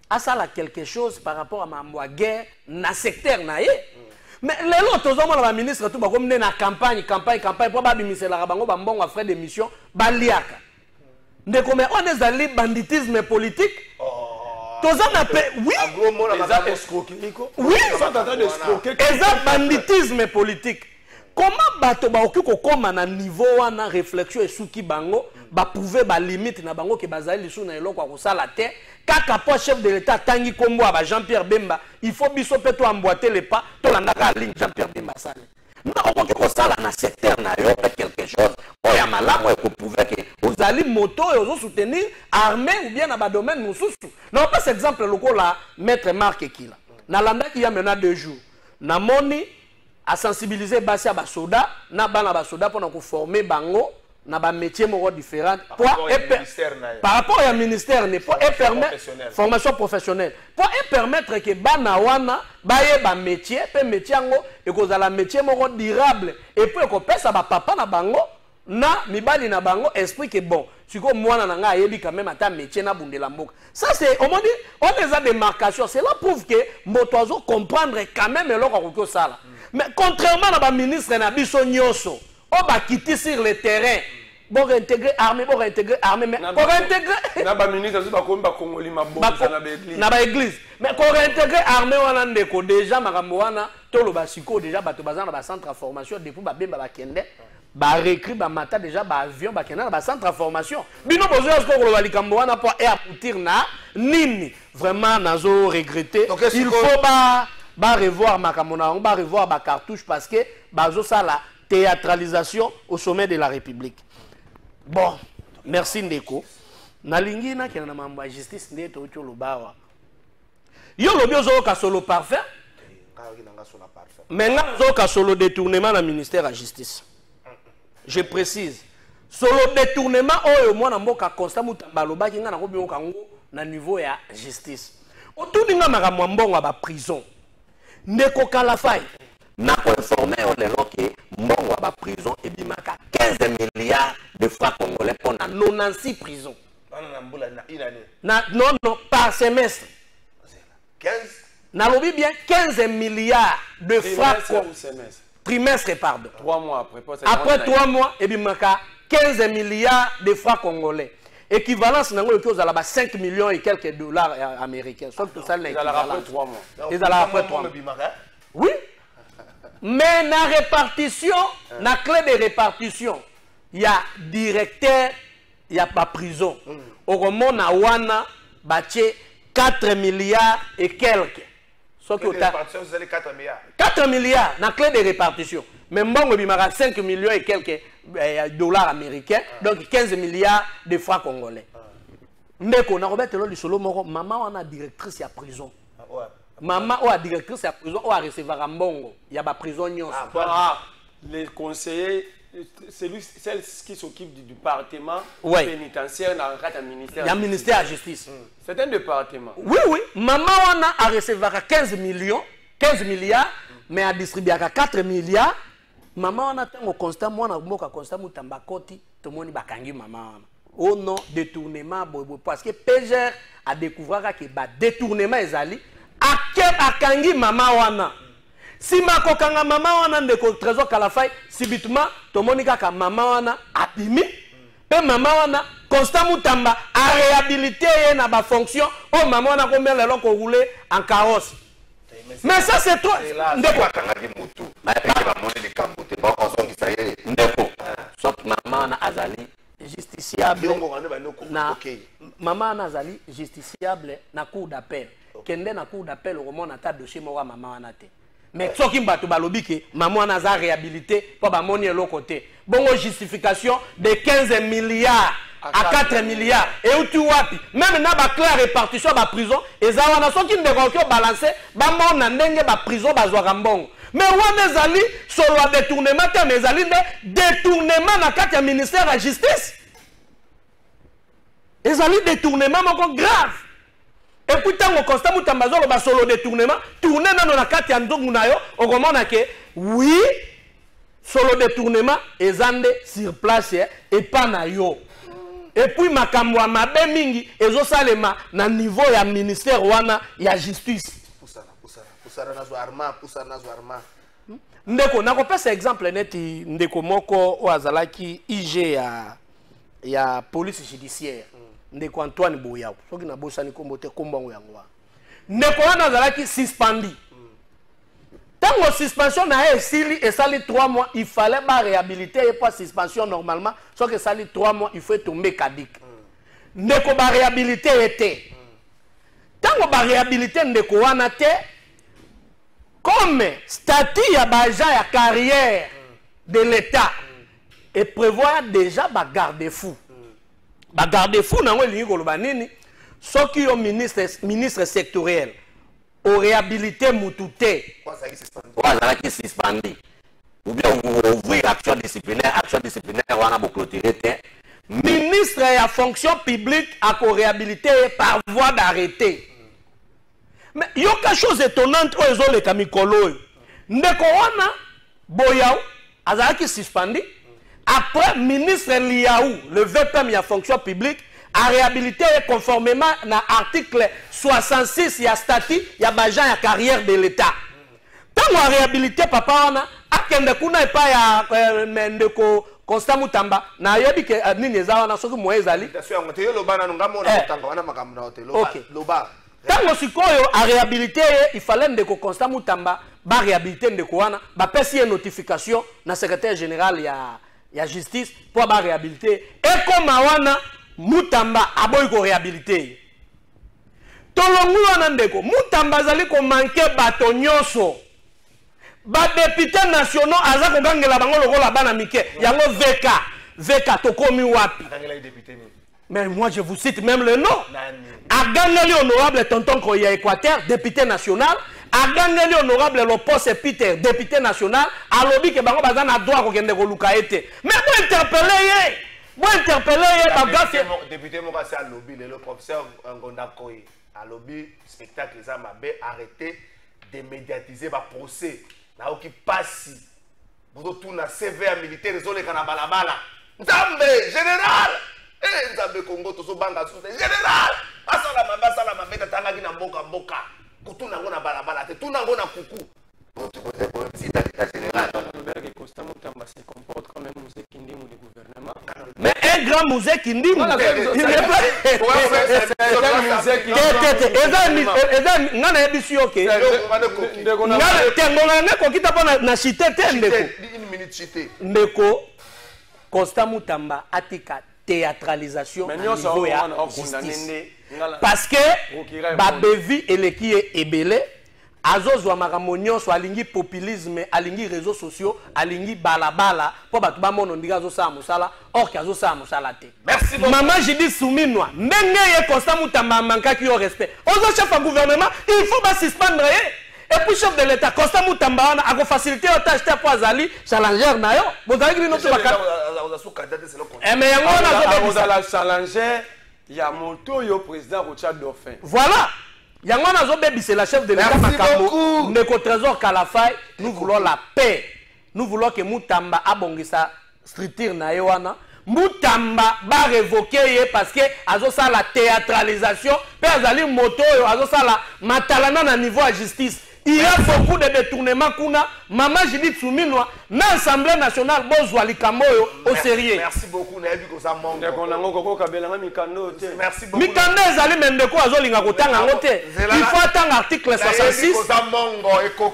Speaker 4: a ça quelque chose par rapport à ma guerre na secteur na ye. Mais les autres la ministre tout ba comme na campagne pour ba bimisela la bango ba mbongo frais de mission baliaka. Ndeko mais on est allé banditisme politique. Toza na oui.
Speaker 5: Les escroquerie.
Speaker 4: Oui, ils sont en train d'escroquer. Exact banditisme politique. Comment bato ba okiko koma na niveau wana réflexion et souki bango ba prouver ba limite na bango ke bazali sou na eloko ko sala te kaka po chef de l'État tangi kombo ba Jean-Pierre Bemba il faut biso pe to emboîter les pas to landa ka ligne Jean-Pierre Bemba sala na okiko sala na secteur na yo quelque chose o ya malamu e ko prouver que ozali moto et ozo soutenir armée ou bien na ba domaine mususu non pas exemple loko la maître Marc Kila na landa ki ya mena 2 jours na moni à sensibiliser basi à basoda na bana basoda pour nous former bango na ba métier moko différent par rapport au ministère ne pour permettre formation professionnelle pour permettre que bana wana baye ba métier pe métier ngo et que za la métier moko durable et puis ko pesa ba papa na bango na mibali na bango esprit que bon siko mwana na nga yebi quand même ata métier na bundela mboka ça c'est on dit on les a des marcations cela prouve que moto azo comprendre quand même eloko ko sala. Mais contrairement à la ministre na biso nyonso, on va quitter sur le terrain. bon réintégrer armée, mais pour réintégrer
Speaker 5: na ba ministre ba ko ba Congolais ma bon na ba église.
Speaker 4: Na ba église. Mais pour réintégrer armée wana ndeko déjà makambo wana tolo ba siko déjà bato bazana ba centre de formation depuis ba bemba ba kende. Ba récrit ba mata déjà ba avion ba kende ba centre de formation. Bino bozo est-ce que lo likambo wana pour aboutir na nini. Vraiment nazo regretter. Il faut ba revoir makamona, on va revoir ba cartouche parce que bazo ça la théâtralisation au sommet de la République. Bon, merci Ndeko. Nalingi na kena na mambo ya justice ndeto ucho lubawa. Yo lobi ozo ka solo parfait. Mais nga zo ka solo détournement na ministère de la justice. Je précise. Solo détournement oyo mwana mboka constat mutamba lobaki nga na ko bioka ngo na niveau ya justice. Otuni nga makamwa mbongo ba prison. Ndeko Kalafai
Speaker 6: na informé on est là que mbongo ba prison et bimaka 15 milliards de francs congolais pour
Speaker 4: 96 prisons. Non, par semestre.
Speaker 3: 15.
Speaker 4: Nalobi bien 15 milliards de francs trimestre, pardon.
Speaker 5: 3 mois après.
Speaker 4: Après 3 mois, et bimaka 15 milliards de francs congolais. Équivalence n'a pas 5 millions et quelques dollars américains. Sauf que ça n'est pas
Speaker 5: après 3 mois.
Speaker 4: Ils allaient après 3 mois. Oui. Mais la répartition, la clé de répartition, il y a directeur, il y a pas prison. Au moment na wana, 4 milliards et quelques.
Speaker 3: Sauf que répartition, vous allez 4 milliards.
Speaker 4: 4 milliards, la clé de répartition. Mais bon, il y a 5 millions et quelques dollars américains, donc 15 milliards de francs congolais. Mais on a rebattu le solo, maman on a directrice à prison. Maman ou a directrice à prison ou a recevoir un bongo. Il y a pas prison.
Speaker 5: Les conseillers, celle qui s'occupe du département pénitentiaire dans le ministère.
Speaker 4: Il y a un ministère de la justice.
Speaker 5: C'est un département.
Speaker 4: Oui, oui. Maman on a recevoir 15 milliards, mais a distribué à 4 milliards. Maman on a un constat, moi on a constat mutamba koti, tout le monde bakangi maman. Au nom détournement, parce que PGR a découvert que détournement ezali. Akangi mama wana. Si makokanga mama wana ndeko trésor Kalafai, subitement tomonika ka mama wana abimi. Pe mama wana constant mutamba a réhabilité na ba fonction. Oh mama wana combien le ko rouler en carrosse. Mais ça c'est trop.
Speaker 6: Ndeko akangi mutu. Mais ba moni de kambote ba konso ki saye. Ndeko. Soit mama wana azali justiciable. Na mama wana azali justiciable na cour d'appel. Kende na cour d'appel au moment na dossier mo wa mama wana te. Mais soki mbatu balobi ke mama wana za réhabilité po ba moni l'autre côté. Bongo justification de 15 milliards à 4 milliards et où tu wapi même na ba claire répartition ba prison et za wana soki ndeko ko balancer ba mona ndenge ba prison ba zwa mbongo. Mais wana ezali solo détournement te mais ezali détournement na kati ya ministère de la justice. Ezali détournement moko grave. Et puis, quand on constate que solo détournement, tourner dans la carte na yo, on remarque que oui, solo détournement est sur place et pas na yo. Et puis, makambo mabe mingi ezo salema na niveau ya ministère wana ya justice.
Speaker 3: Poussara nazo arma.
Speaker 4: Ndeko nako pesa exemple neti ndeko moko o azalaki IG ya police judiciaire. Ndeko Antoine Boyao soki na bosani kombo te kombongo yango wa ndeko wana azalaki suspendi tango suspension na esili esali 3 mois il fallait ba réhabiliter et pas suspension normalement soki esali 3 mois il faut tomber caduc ndeko ba réhabiliter était tango ba réhabiliter ndeko wana te comme statut ya ba agent ya carrière de l'état et prévoit déjà ba garde-fou. Ba garde-fou nango lingi koloba nini soki yo ministre sectoriel au réhabilité mututé
Speaker 6: voilà qui suspendi ou bien ouvrir action disciplinaire wana bo clôturer te
Speaker 4: ministre ya fonction publique a ko réhabilité par voie d'arrêté. Mais il y a quelque chose d'étonnante aux autres kamikolo ndeko wana Boyao azalaki suspendi. Après, ministre Liaou, le VPM, il y a fonction publique, a réhabilité conformément à l'article 66, il y a statut, il y a bajan, il y a carrière de l'État. Tant qu'on a réhabilité, papa, on a akende kuna et pas ya mendeko Constant Mutamba na yebi ke nini ezawa na soki moye ezali tango sikoyo a réhabilité il fallait ndeko Constant Mutamba ba réhabilité ndeko wana ba pesi une notification na secrétaire général ya justice pour ba réhabilité et comme wana Mutamba aboyi ko réhabilité tolongu wana ndeko Mutamba zali ko manquer bato nyonso ba député nationaux aza ko gangela bango lokola bana mike yango VK tokomi wapi. Mais moi je vous cite même le nom. Agangeli honorable tonton Koya Équateur, député national. Agangeli honorable Lopos Peter, député national. Alobi ke bango baza na droit ko kende ko luka ete. Mais pour interpeller
Speaker 3: député Mokasi alobi le professeur Ngonda Koye alobi spectacle za mabe arrêté de médiatiser ba procès. Na oki pasi. Bodo tuna CVA militaire zoleka na balabala. Nzambe général. Nzambe Congo tozo banga sous général. Basala mabe tatanga ki na mboka. Kutuna ngona balabala te tuna ngona kuku.
Speaker 5: Constant Mutamba se comporte comme un musée Kindimu du gouvernement.
Speaker 4: Mais un grand musée Kindimu. Il n'est pas Constant Mutamba atika théâtralisation niveau ya justice. Parce que babevi eleki ebele azozwa makambo nyonso alingi populisme alingi réseaux sociaux alingi balabala po bato bamono ndika azosala mosala or ke azosala mosala te.
Speaker 3: Merci beaucoup.
Speaker 4: Maman Jidi Souminwa ndenge ye Constant Mutamba mankaki yo respect ozo chef de gouvernement il faut ba suspendre et puis chef de l'état Constant Mutamba wana ako faciliter o tâche te po azali challenger na yo bozali bino to baka mais yango wana
Speaker 5: zo la challenger ya moto yo président Richard Dauphin.
Speaker 4: Voilà. Yango nazo bebise la chef de l'État Makambo. Neko Trésor Kalafay, nous voulons la paix. Nous voulons que Mutamba abongisa structure na yewana. Mutamba ba révoquer parce que azo ça la théâtralisation, pe azali moto yo azo ça la matalana na niveau à justice. Il y a beaucoup de détournements kuna Maman Judith Souminwa na Assemblée nationale bozwa likambo yo au sérieux.
Speaker 3: Merci beaucoup na yebi ko za mongo.
Speaker 5: Ndeko nango koko kabelanga mikando te.
Speaker 3: Merci beaucoup.
Speaker 4: Mikando ezali mendeko azolinga kotanga ngote. Il faut attendre article 66.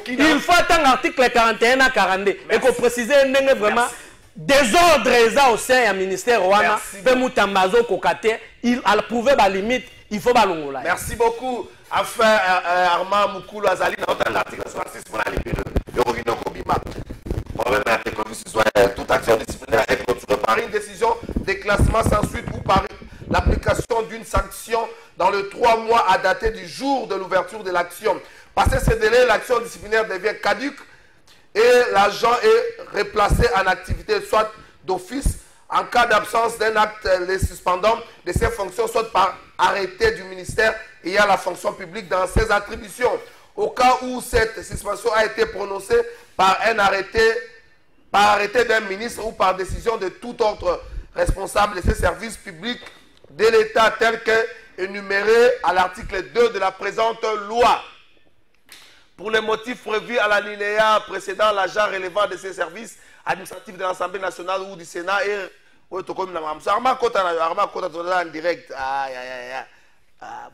Speaker 4: Il faut attendre article 41 à 42 et qu'on précise ndenge vraiment désordre eza au sein du ministère wana pe Mutamba zo kokate il a prouvé ba limite il faut balongola.
Speaker 3: Merci beaucoup. Enfin, Armand Moukoulou Azali, dans l'article 66 pour la libérer. Toute action disciplinaire est clôturée par une décision de classement sans suite ou par l'application d'une sanction dans les 3 mois à dater du jour de l'ouverture de l'action. Passé ce délai, l'action disciplinaire devient caduque et l'agent est replacé en activité soit d'office en cas d'absence d'un acte les suspendant de ses fonctions, soit par arrêté du ministère ayant la fonction publique dans ses attributions. Au cas où cette suspension a été prononcée par un arrêté d'un ministre ou par décision de tout autre responsable de ces services publics de l'État tel que énuméré à l'article 2 de la présente loi. Pour les motifs prévus à l'alinéa précédent, l'agent relevant de ces services administratifs de l'Assemblée nationale ou du Sénat est Arma Kota en direct.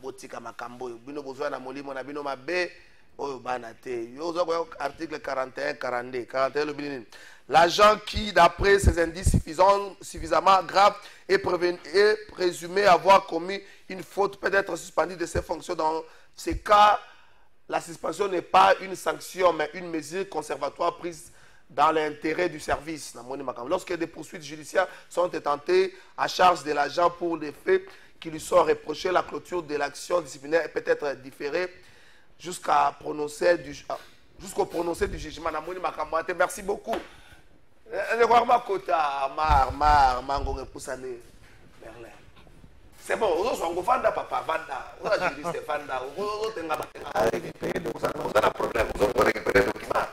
Speaker 3: Botika makambo bino bozwa na molimo na bino mabe oyo bana te yozo article 41 42 41 le bilini l'agent qui d'après ces indices suffisamment graves est présumé avoir commis une faute peut être suspendu de ses fonctions. Dans ces cas, la suspension n'est pas une sanction mais une mesure conservatoire prise dans l'intérêt du service. Lorsque des poursuites judiciaires sont intentées à charge de l'agent pour des faits qui lui sont reprochés, la clôture de l'action disciplinaire peut être différée jusqu'au prononcé du jugement. Merci beaucoup. C'est bon, on va papa, vanda, on va juriste, vanda, on va récupérer le problème, on va récupérer le document.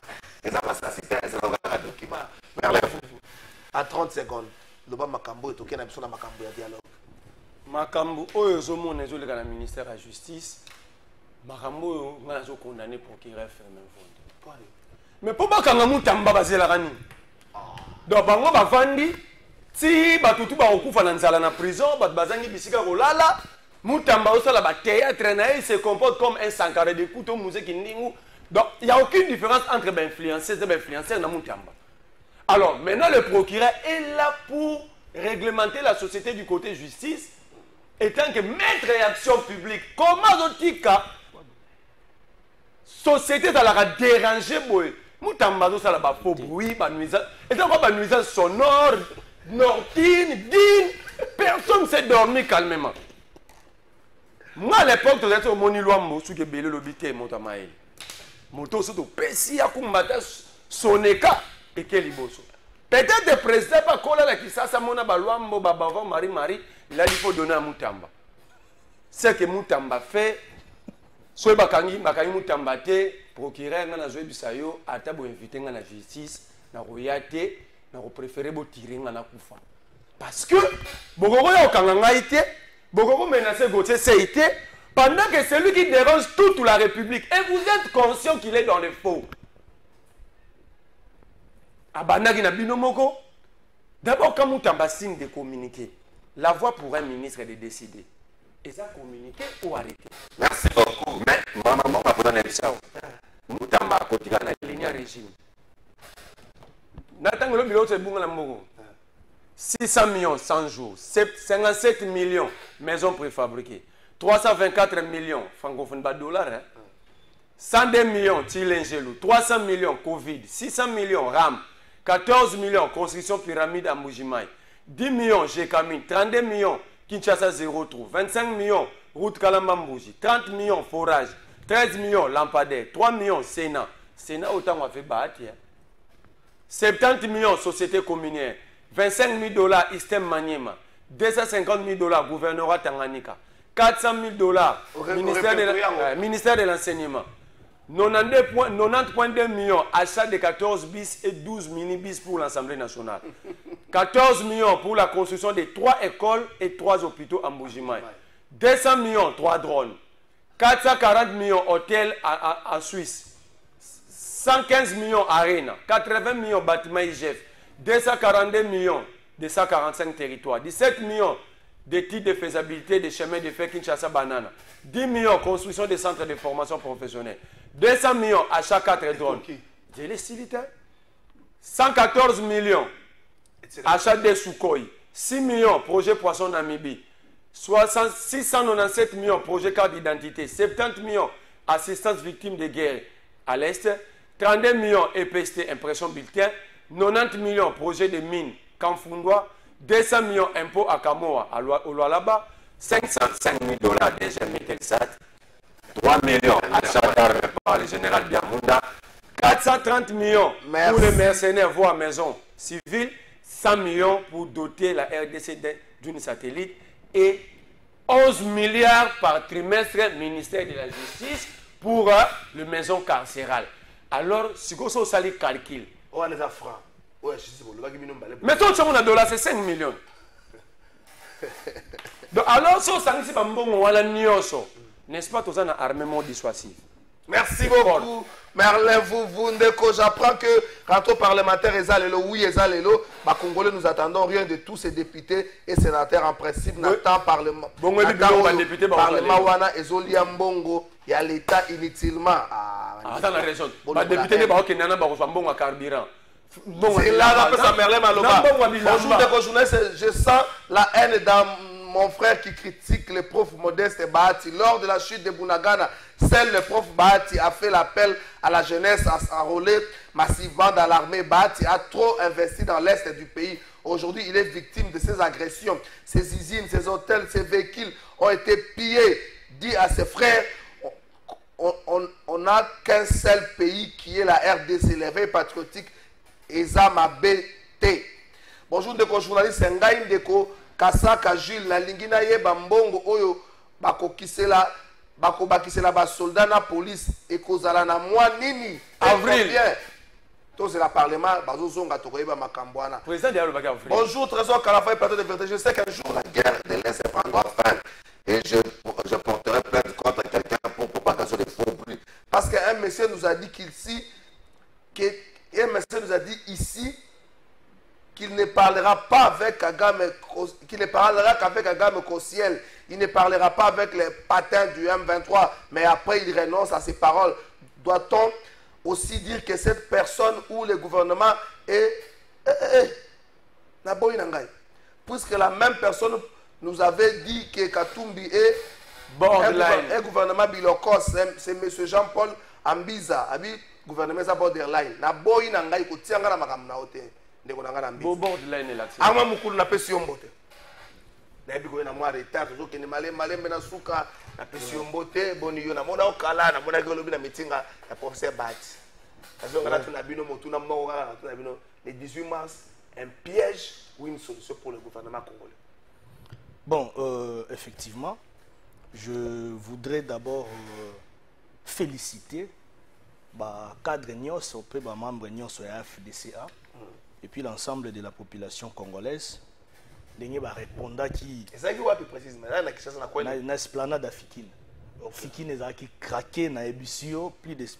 Speaker 3: À 30 secondes, le bas Makambo est OK, na Makambo ya dialogue.
Speaker 5: Makambo oyo zomona ezoleka na ministère de la justice. Makambo oyo ngana zo condamné pour qu'il refaire même fond. Mais pour bakanga Mutamba bazela kani. Donc bango bavandi ti batutu bakokufa na nzala na prison bato bazangi bisika kolala Mutamba osala ba théâtre il se comporte comme un sankara de couteau musée kindingu. Donc il n'y a aucune différence entre influenceurs et influenceurs dans Mutamba. Alors maintenant le procureur est là pour réglementer la société du côté justice étant que maître et action publique. Comment otika société dans la déranger boy. Mutamba osala ba faux bruit, ba nuisance. Et donc ba nuisance sonore, nordine, dine, personne ne s'est dormi calmement. Moi à l'époque, tu étais au Moniluambo, sous que Bélé l'obité Montamaï. Moto surtout Pessi à Kumbata Soneka et Keliboso. Peut-être le président pas coller la Kissa Samona Baluambo Babavo Marie, il a dit faut donner à Moutamba. Ce que Moutamba fait, soit Bakangi Moutamba te, procureur na Zoé Bisayo, à tabo invité na justice, na royauté, na préféré bo tirer na Kufa. Parce que Bogoro ya Okanganga été Bogoro menacé Gauthier CIT pendant que c'est lui qui dérange toute la République. Et vous êtes conscient qu'il est dans le faux. Abanagi na binomoko. D'abord, quand Moutamba signe de communiquer, la voix pour un ministre est de décider. Et ça communiquer ou arrêter.
Speaker 6: Merci beaucoup. Mais maman va vous donner ça. Moutamba a continué
Speaker 5: la ligne régime. Nathan le bureau c'est bon la mogo. 600 millions 100 jours, 57 millions maisons préfabriquées, 324 millions francophone dollars, hein? 102 millions Tilengelou, 300 millions Covid, 600 millions RAM, 14 millions construction pyramide à Mbujimaï, 10 millions Gékamine, 32 millions Kinshasa 0 trou, 25 millions route Kalambambouji, 30 millions forage, 13 millions lampadaire, 3 millions Sénat, autant on fait battre, 70 millions société communautaire, 25 000 $, Istem Maniema. 250 000 $ gouvernorat Tanganyika. 400 000 $ ministère de l'enseignement. 90,2 millions achat de 14 bis et 12 mini-bis pour l'Assemblée nationale. 14 millions pour la construction de 3 écoles et 3 hôpitaux à Mbujimaï. 200 millions, 3 drones. 440 millions hôtels à Suisse. 115 millions arena. 80 millions bâtiments IGF. 242 millions de 145 territoires, 17 millions de titres de faisabilité des chemins de fer Kinshasa Banana, 10 millions construction des centres de formation professionnelle, 200 millions achat 4 drones, 114 millions achat des Sukhoi, 6 millions projet poisson Namibie, 697 millions projet carte d'identité, 70 millions assistance victime de guerre à l'Est, 32 millions EPST impression bulletin, 90 millions projet de mine Kamfundwa, 200 millions impôts à Kamoa, au Lualaba,
Speaker 6: 505 000 $ déjà Mitelsat, 3 millions achats d'armes par le général Biamunda,
Speaker 5: 430 millions pour les mercenaires voire maison civile, 100 millions pour doter la RDC d'une satellite et 11 milliards par trimestre ministère de la Justice pour les maisons carcérales. Alors, si vous avez un calcul, mais tout le monde a c'est 5 millions. Donc, alors, si vous avez un n'est-ce pas, tout ça un armement dissuasif.
Speaker 3: Merci beaucoup. Merlin Vundeko, j'apprends que quand on parlementaire Ezalelo, oui Ezalelo, les Congolais nous attendons rien de tous ces députés et sénateurs en principe. N'attend parlement. Parlement wana Ezolia Mbongo, il y a l'État inutilement.
Speaker 5: Attends la raison. Les députés ne sont pas bon à carburant.
Speaker 3: C'est là que ça Merlin Maloba. Bonjour de journaliste, je sens la haine dans mon frère qui critique les profs modestes Bahati. Lors de la chute de Bunagana, seul le prof Bahati a fait l'appel à la jeunesse à s'enrôler massivement dans l'armée. Bahati a trop investi dans l'est du pays. Aujourd'hui, il est victime de ces agressions. Ses usines, ses hôtels, ses véhicules ont été pillés. Dit à ses frères, on n'a qu'un seul pays qui est la RDC, l'éveil patriotique Ezamabete. Bonjour, Ndeko journaliste, Ngaï Ndeko. Kasaka Jules na lingina yeba mbongo oyo bakokisela bakobakisela ba soldat na police ekozala na mwa nini avril to c'est la parlement bazozonga tokoyeba makambwana
Speaker 5: président de Alobaka avril.
Speaker 3: Bonjour Trésor Kalafay plateau de vérité, je sais qu'un jour la guerre de l'Est prendra fin et je porterai plainte contre quelqu'un pour propagation de faux bruits parce qu'un monsieur nous a dit qu'ici un monsieur nous a dit ici qu'il ne parlera pas avec Kagame, qu'il ne parlera qu'avec Kagame Kosiel. Il ne parlera pas avec les patins du M23, mais après il renonce à ses paroles. Doit-on aussi dire que cette personne ou le gouvernement est... Puisque la même personne nous avait dit que Katumbi est un gouvernement bilokos, c'est M. Jean-Paul Ambiza, gouvernement est borderline. Na boy nangai ko tianga na makam na hote ndeko nanga na Ambiza.
Speaker 5: Borderline est là.
Speaker 3: Ama mukulu na pesi yombote. Na biko na mwa retard zo kene malembe na suka na pesi yombote boni yo na mona okala na mona ke lobi na meetinga ya professeur Bati. Azo ngala tuna bino motu na moko ngala tuna bino le 18 mars un piège ou une solution pour le gouvernement congolais.
Speaker 7: Bon, effectivement, je voudrais d'abord féliciter cadre Nyos, membre Nyos de la FDCA, et puis l'ensemble de la population congolaise. Ils répondent qui.
Speaker 3: Et ça qui va plus précisément, là,
Speaker 7: na esplanade Fikine. Fikine est qui craqué na Ebusio,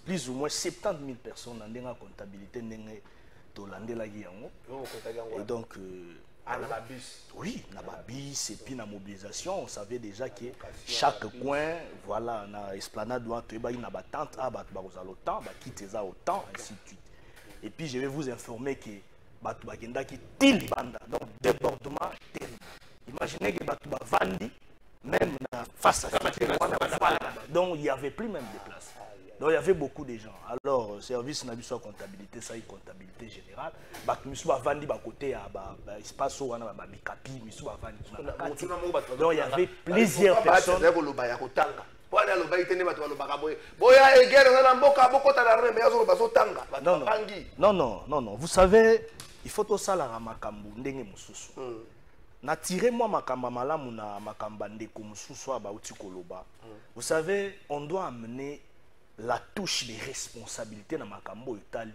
Speaker 7: plus ou moins 70 000 personnes dans la comptabilité et donc oui, na babis et puis la mobilisation, on savait déjà que chaque coin, voilà, na esplanade doit être une tente, quitter ça autant, ainsi de suite. Et puis je vais vous informer que Batubagenda qui tille banda, donc débordement terrible. Imaginez que Batuba Vandi, même face à donc il n'y avait plus même de place. Donc il y avait beaucoup de gens. Alors, service n'a pas comptabilité, ça y comptabilité générale. Donc il y avait plusieurs personnes. Non. Vous savez, il faut tout ça la makambu ndenge mususu. Na tiré moi makamba malamu na makamba ndeko mususu abauti koloba. Vous savez, on doit amener la touche de responsabilité dans Makambo Italie,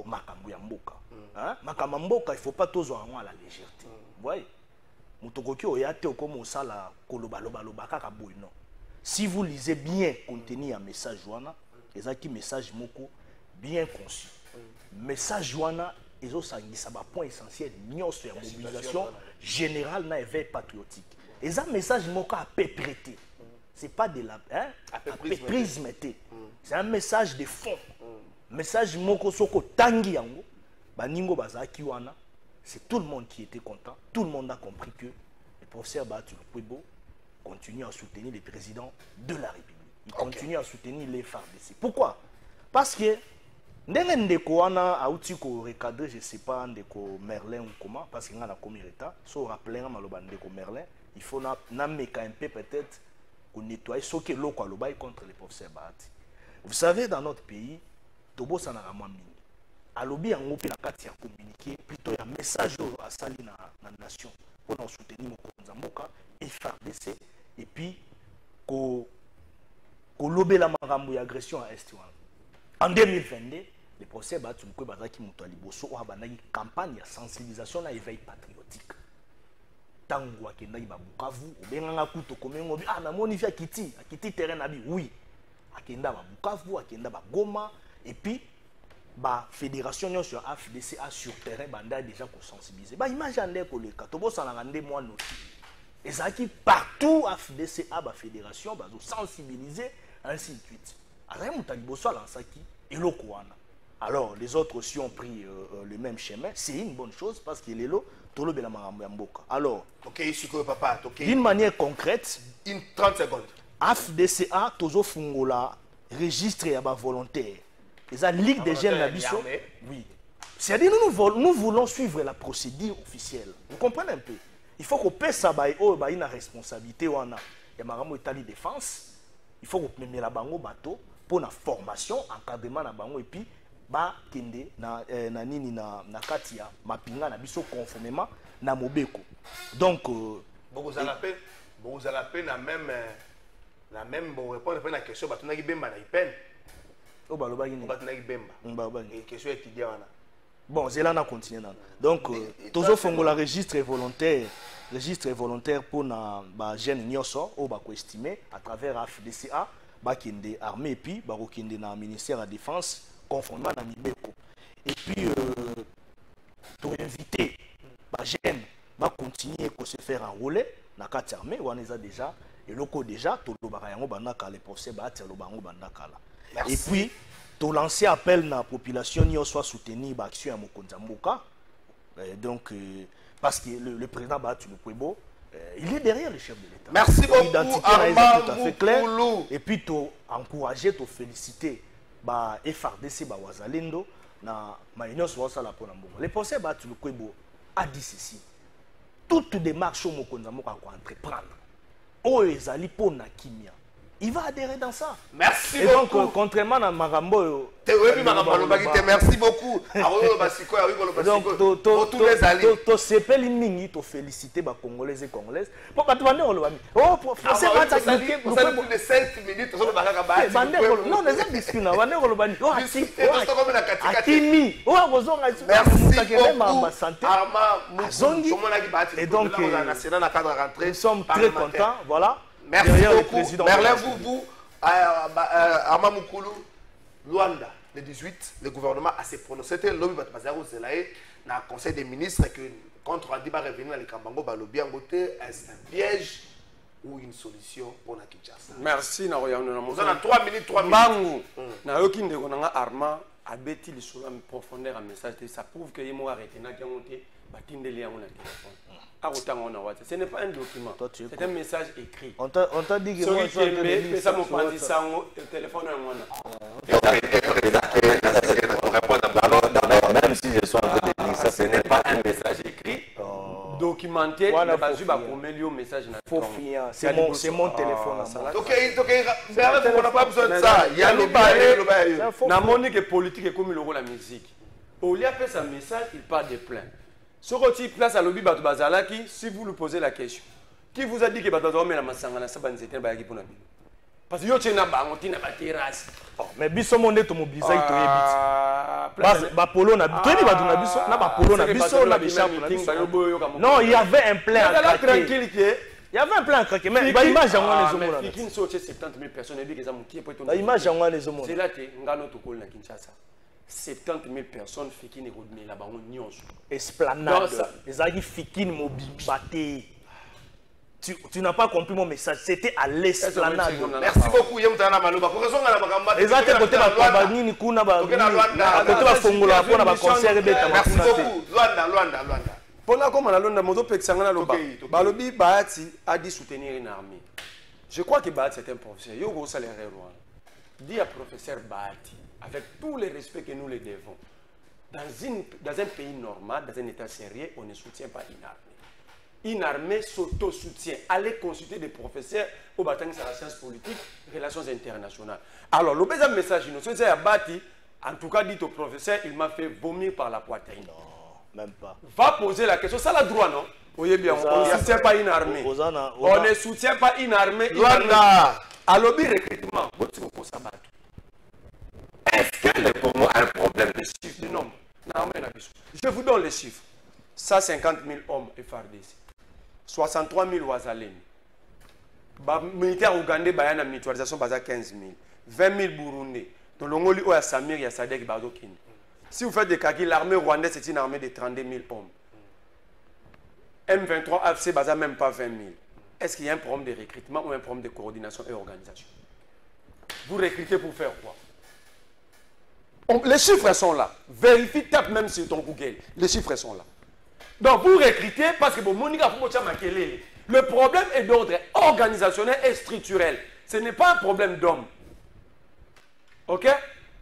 Speaker 7: Makambo Yamboka. Makambo Mboka, il ne faut pas tous avoir à la légèreté. Vous voyez? Si vous lisez bien le contenu du message, c'est un message bien conçu. Message, c'est un point essentiel de la mobilisation générale dans l'éveil patriotique. Et un message à peu prêté. Ce n'est pas de la prisme. C'est un message de fond. Message moko soko tangi yango. Baningo bazaki wana. C'est tout le monde qui était content. Tout le monde a compris que le professeur Batou Kwebo continue à soutenir les présidents de la République. Il continue à soutenir les FARDC. Pourquoi? Parce que ndeko wana a outi ko recadrer, je ne sais pas ndeko Merlin ou comment, parce qu'il y a un commis état. So rappeler maloba ndeko Merlin, il faut na meka un peu peut-être nettoyer ce que l'eau contre les professeurs Bahati. Vous savez, dans notre pays, Tobo Sanarama Mini. À l'objet en opé la carte communiqué, plutôt un message à Sali dans la nation pour nous soutenir Mokonzamboka et FARDC et puis qu'on lobé la marambo et agression à Est. En 2022, les professeurs Bahati Moukou Bazaki Moutouali Bosso ont abandonné une campagne de sensibilisation à l'éveil patriotique. Tango akenda ba Bukavu obenganga kuto komengo bi na moni via kiti terrain abi oui akenda ba Bukavu akenda ba Goma et puis ba fédération nyo sur FDC a sur terrain banda déjà ko sensibiliser ba image ande ko le katobo sananga nde moi no ezaki partout FDC a ba fédération ba zo sensibiliser ainsi de suite alors mutali boso ala saki eloko wana. Alors les autres aussi ont pris le même chemin, c'est une bonne chose parce qu'il est là. Alors, d'une manière concrète,
Speaker 3: 30 secondes.
Speaker 7: FDCA, Tozo Fungola, registre à volontaire. Et la Ligue des jeunes Nabiso. Oui. C'est-à-dire nous voulons suivre la procédure officielle. Vous comprenez un peu? Il faut qu'on paie ça, une responsabilité. Il y a Maramo Italie Défense. Il faut qu'on mette la bango bateau pour la formation, encadrement na bango et puis ba kende na nini na katia mapinga na biso conformément na mobeko. Donc
Speaker 3: vous allez na même bon répondre à la question batuna ki bemba na ipen.
Speaker 7: O ba loba ni
Speaker 3: batuna ki bemba.
Speaker 7: Ba
Speaker 3: et question étudiant wana.
Speaker 7: Bon, c'est là na continuer nan. Donc tozo fongola registre volontaire pour na ba jeune nyoso o ba ko estimer à travers FDCA ba kende armée et puis ba ko kende na ministère de la défense conformément à Mibeko. Et puis, tu invité ba jeune va continuer à se faire enrôler na carte armée on est déjà et loko déjà tout le barayango bandaka les procès ba tir le bango bandaka là et puis tu lancer appel na population ni soit soutenir ba action ya mokonza mboka donc parce que le président Batou Lukwebo il est derrière le chef de l'État.
Speaker 3: Merci beaucoup,
Speaker 7: l'identité
Speaker 3: Armand
Speaker 7: tout à fait claire.
Speaker 3: Moukoulou.
Speaker 7: Et puis, tu encourager, tu féliciter bah FRDC, bah Wazalendo, na Union Sosa la Ponambo. Le procès Batou Lukwebo a dit ceci. Toute démarche au Mokonzamo va entreprendre. Oh, Ezali Pona Kimia. Il va adhérer dans ça.
Speaker 3: Merci
Speaker 7: et
Speaker 3: beaucoup.
Speaker 7: Donc, contrairement à Marambo,
Speaker 3: merci beaucoup.
Speaker 7: donc, tu s'appelles Mingi, tu féliciter les Congolais et Congolaises. Pour que tu vas oh, pour faire
Speaker 3: plus de 5 minutes,
Speaker 7: non, les gens disent non, merci beaucoup. Et donc, nous sommes très contents. Voilà.
Speaker 3: Merci beaucoup. Merlin Boubou, Armand Moukoulou, Luanda, le 18, le gouvernement a se prononcé. C'était l'homme qui va dans le conseil des ministres que contre Andi va revenir dans le Kambango, Balobi en beauté, est-ce un piège ou une solution pour la Kinshasa?
Speaker 5: Merci.
Speaker 3: Vous en avez 3 minutes, 3 minutes.
Speaker 5: Bango, na yoki ndeko nanga Armand abeti li sur la profondeur un message. Ça prouve que yemo arrêté na kiamote batindeli yango na téléphone. Ce n'est pas un document, c'est un message écrit.
Speaker 7: On t'a dit que moi,
Speaker 5: je suis ça mon téléphone
Speaker 6: même si je suis en train de dire ça, ce n'est pas un message écrit.
Speaker 5: Documenté, message.
Speaker 7: C'est mon téléphone.
Speaker 3: Donc, on n'a pas besoin de ça. Il y a le bail.
Speaker 5: La monnaie politique est comme la musique. Au lieu de faire un message, il parle de plein. Sur votre place à l'objet de Bazalaki, si vous lui posez la question, qui vous a dit que Bazalaki la masangana saban zete ba pour nabi? Parce que yo tena ba ngoti na ba terrasse.
Speaker 7: Mais biso monde to mobiliser to yebit. Ba polo na to yebi ba na biso na ba polo na biso na biso na biso. Non, il y avait un plan. Il y avait un plan craqué mais ba image en les hommes là.
Speaker 5: Qui sorte 70 000 personnes et dit que ça qui peut
Speaker 7: ba image en les hommes.
Speaker 5: C'est là que ngano to kol na Kinshasa. 70 000 personnes fikini rodme là bango nyonso
Speaker 7: esplanade ezaki fikini mobibate. Tu n'as pas compris mon message, c'était à l'esplanade.
Speaker 3: Merci beaucoup Yemtana Maloba. Pour raison na bakamba
Speaker 7: ezate côté ba nini kuna ba côté ba fongola pona ba concert beta.
Speaker 3: Merci beaucoup Luanda.
Speaker 5: Pona comme na Luanda moto pexanga na loba balobi Bahati a dit soutenir une armée. Je crois que Bahati c'est un professeur yo go salaire roi. Dis à professeur Bahati avec tout le respect que nous les devons, dans un pays normal, dans un état sérieux, on ne soutient pas une armée. Une armée s'auto-soutient. Allez consulter des professeurs au bâtiment de la science politique, relations internationales. Alors, le deuxième message, c'est Abati, en tout cas, dit au professeur, il m'a fait vomir par la poitrine.
Speaker 7: Non, même pas.
Speaker 5: Va poser la question, ça la droit, non? Oui, bien, on ne soutient pas une armée. On ne soutient pas une armée. Alors, le recrutement, est-ce que le Congo a un problème de chiffre, de nombre? Je vous donne les chiffres. 150 000 hommes FARDC, 63 000 Wazalènes, militaires ougandais, il y a une mutualisation de 15 000, 20 000 Burundais. Dans le Mali, il y a Samir, il y a Sadek, il y a Bazokin. Si vous faites des calculs, l'armée rwandaise, c'est une armée de 32 000 hommes. M23 AFC, il n'y a même pas 20 000. Est-ce qu'il y a un problème de recrutement ou un problème de coordination et organisation? Vous recrutez pour faire quoi? Les chiffres sont là. Vérifie, tape même sur ton Google. Les chiffres sont là. Donc vous recrutez parce que le problème est d'ordre organisationnel et structurel. Ce n'est pas un problème d'homme. Ok?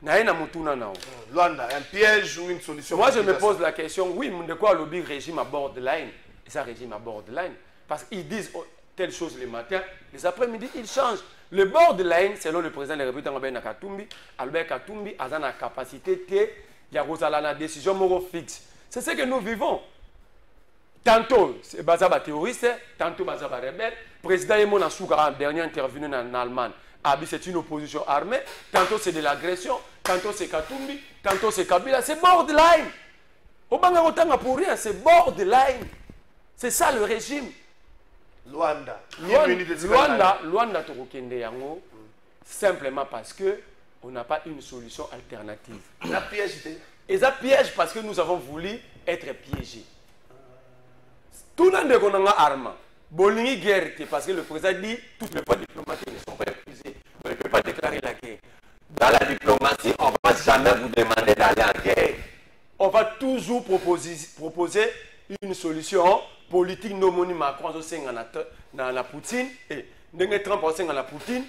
Speaker 3: Luanda, un piège ou une solution?
Speaker 5: Moi je me pose la question, oui, de quoi lobby régime à borderline? Et ça régime à borderline. Parce qu'ils disent telle chose le matin, les après-midi, ils changent. Le borderline, selon le président de la République, Albert Katumbi, a la capacité de la décision fixe. C'est ce que nous vivons. Tantôt, c'est Bazaba terroriste, tantôt Bazaba rebelle. Le président Yemona Soukara, dernier intervenu en Allemagne, c'est une opposition armée. Tantôt, c'est de l'agression. Tantôt, c'est Katumbi. Tantôt, c'est Kabila. C'est borderline. Au Bangangotanga pour rien, c'est borderline. C'est ça le régime.
Speaker 3: Luanda,
Speaker 5: Luanda Torokende Yango, simplement parce que on n'a pas une solution alternative.
Speaker 3: La piège,
Speaker 5: et ça piège parce que nous avons voulu être piégés. Tout le monde a arme. Bolingi guerre, parce que le président dit toutes les voies diplomatiques ne sont pas épuisées. On ne peut pas déclarer la guerre.
Speaker 6: Dans la diplomatie, on ne va jamais vous demander d'aller en guerre.
Speaker 5: On va toujours proposer une solution politique. Nomoni Macron dans la Poutine et Trump dans la Poutine,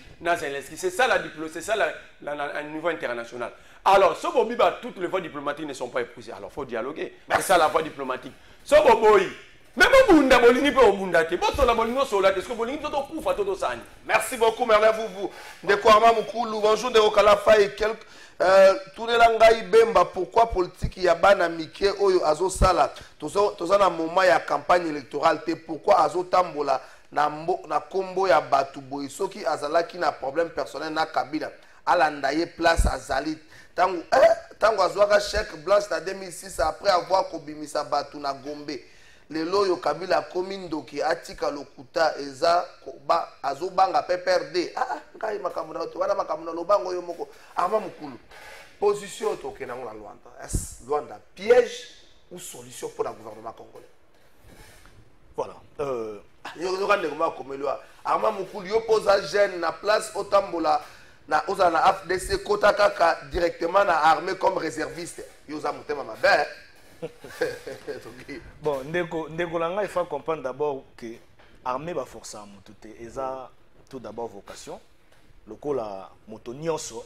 Speaker 5: c'est ça la diplomatie, c'est ça à niveau international. Alors, ce Bobiba, toutes les voies diplomatiques ne sont pas épuisées. Alors, il faut dialoguer. C'est ça la voie diplomatique. Ce Boboy, même au Bunda, Bolini peut au Bunda.
Speaker 3: Merci beaucoup, merci vous. Ndekouama Moukoulou, bonjour de Okalafa et quelques. Tout le langai bemba pourquoi politique ya bana mike oyo azo sala toza na moment ya campagne électorale te pourquoi azo tambola na kombo ya batu boy soki azalaki na problème personnel na Kabila alanda ye place azali tango azwaka chèque blanche na 2006 après avoir kobimisa batu na Gombe lelo yo Kabila komi ndoki atika lokuta eza azobanga PPRD ngai makambo na to wana makambo na lobango yo moko ama mukulu position to ke na Luanda est Luanda piège ou solution pour le gouvernement congolais.
Speaker 7: Voilà
Speaker 3: yo rande comment komelwa ama mukulu yo posa jeune na place otambola na oza na FDC kota kaka directement na armée comme réserviste yo za mutema mabe.
Speaker 7: Bon, Ndeko il faut comprendre d'abord que l'armée va forcer à monter. Et ça, tout d'abord, vocation. Le coup, la moto nyonso.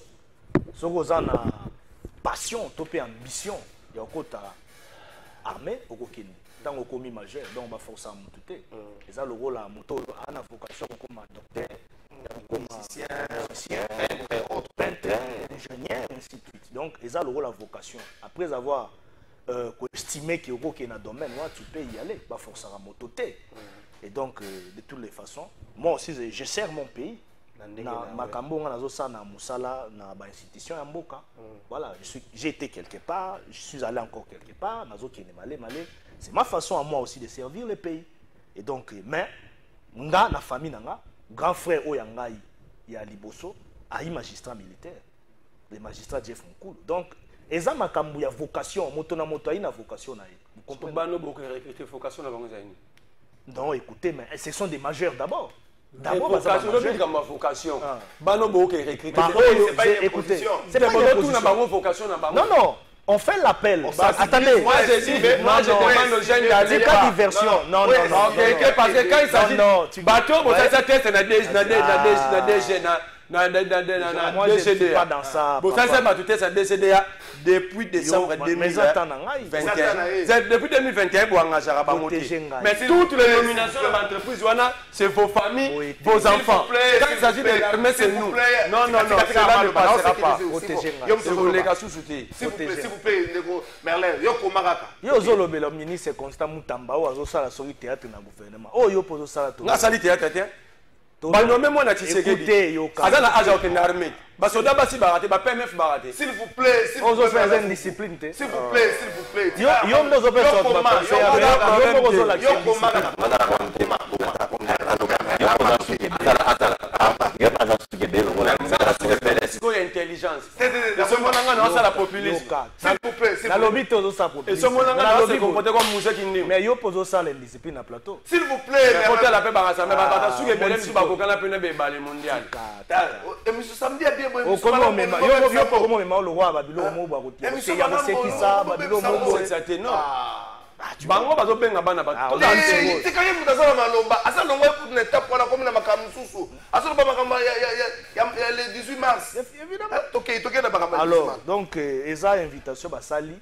Speaker 7: Ce qu'on a na passion, topé ambition. Il y a encore ta armée, au Kenya. Dans le commis majeur, donc on va forcer à monter. Et ça, le rôle la moto, a une vocation comme un docteur, comme un musicien, peintre, ingénieur, et ainsi de suite. Donc, et ça, le rôle la vocation. Après avoir estimer qu'il y a un domaine où tu peux y aller, pas forcément mototer. Et donc, de toutes les façons, moi aussi, je sers mon pays. Voilà, j'ai été quelque part, je suis allé encore quelque part, c'est ma façon à moi aussi de servir le pays. Et donc, mais, la famille, grand frère Oyangai, il y a Liboso, a un magistrat militaire, le magistrat Jeff Moukoulou. Donc, et ça, ma kambu ya vocation, motona moto ina vocation na.
Speaker 5: Vous comprenez beaucoup recruter vocation na bangozaini.
Speaker 7: Non, écoutez, mais ce sont des majeurs d'abord.
Speaker 5: D'abord, vocation, le but comme vocation. Bano beaucoup recruter.
Speaker 7: C'est pas une position. C'est pas une
Speaker 5: vocation na bango.
Speaker 7: Non, non. On fait l'appel. Attendez.
Speaker 5: Moi, je demande aux jeunes d'aller.
Speaker 7: C'est pas diversion. Non, non, non.
Speaker 5: Parce que quand il s'agit de bateau, ça teste na DCD.
Speaker 7: Pas dans ça.
Speaker 5: Depuis décembre 2021. Depuis 2021, mais toutes les nominations de l'entreprise, c'est vos familles, vos enfants. Quand il s'agit de l'armée, c'est nous. Non, non, non, cela ne passera pas.
Speaker 3: S'il vous plaît, Merlin,
Speaker 7: le ministre Constant Moutamba, le théâtre dans le gouvernement. Oh, yo pose ça.
Speaker 5: Moi na Tshisekedi. Azana aja okende armée. Basoda basi barate, ba PMF barate.
Speaker 3: S'il vous plaît, s'il vous plaît.
Speaker 7: Faire une discipline.
Speaker 3: S'il vous plaît, s'il vous plaît.
Speaker 7: Yo nous opère
Speaker 5: intelligence. La populisme.
Speaker 3: S'il vous plaît, s'il
Speaker 7: vous plaît.
Speaker 5: Et ce moment-là, c'est comporté comme Moussa Kindi.
Speaker 7: Mais yo pose ça la discipline à plateau.
Speaker 3: S'il vous plaît.
Speaker 5: Porter la paix barasa, mais bata suge belem su bako kana pene be bale mondial.
Speaker 3: Et monsieur Samedi a bien
Speaker 7: yo comment même le roi Babylone mo ba rotier. C'est ya c'est qui ça Babylone mo
Speaker 5: c'est non. Bango bazo benga bana ba.
Speaker 3: C'est quand même mutazala malomba. Asa longwe pour ne tape wana comme na makambo susu. Asa ba makambo ya le 18 mars. Évidemment. Toké na makambo.
Speaker 7: Alors donc eza invitation ba sali.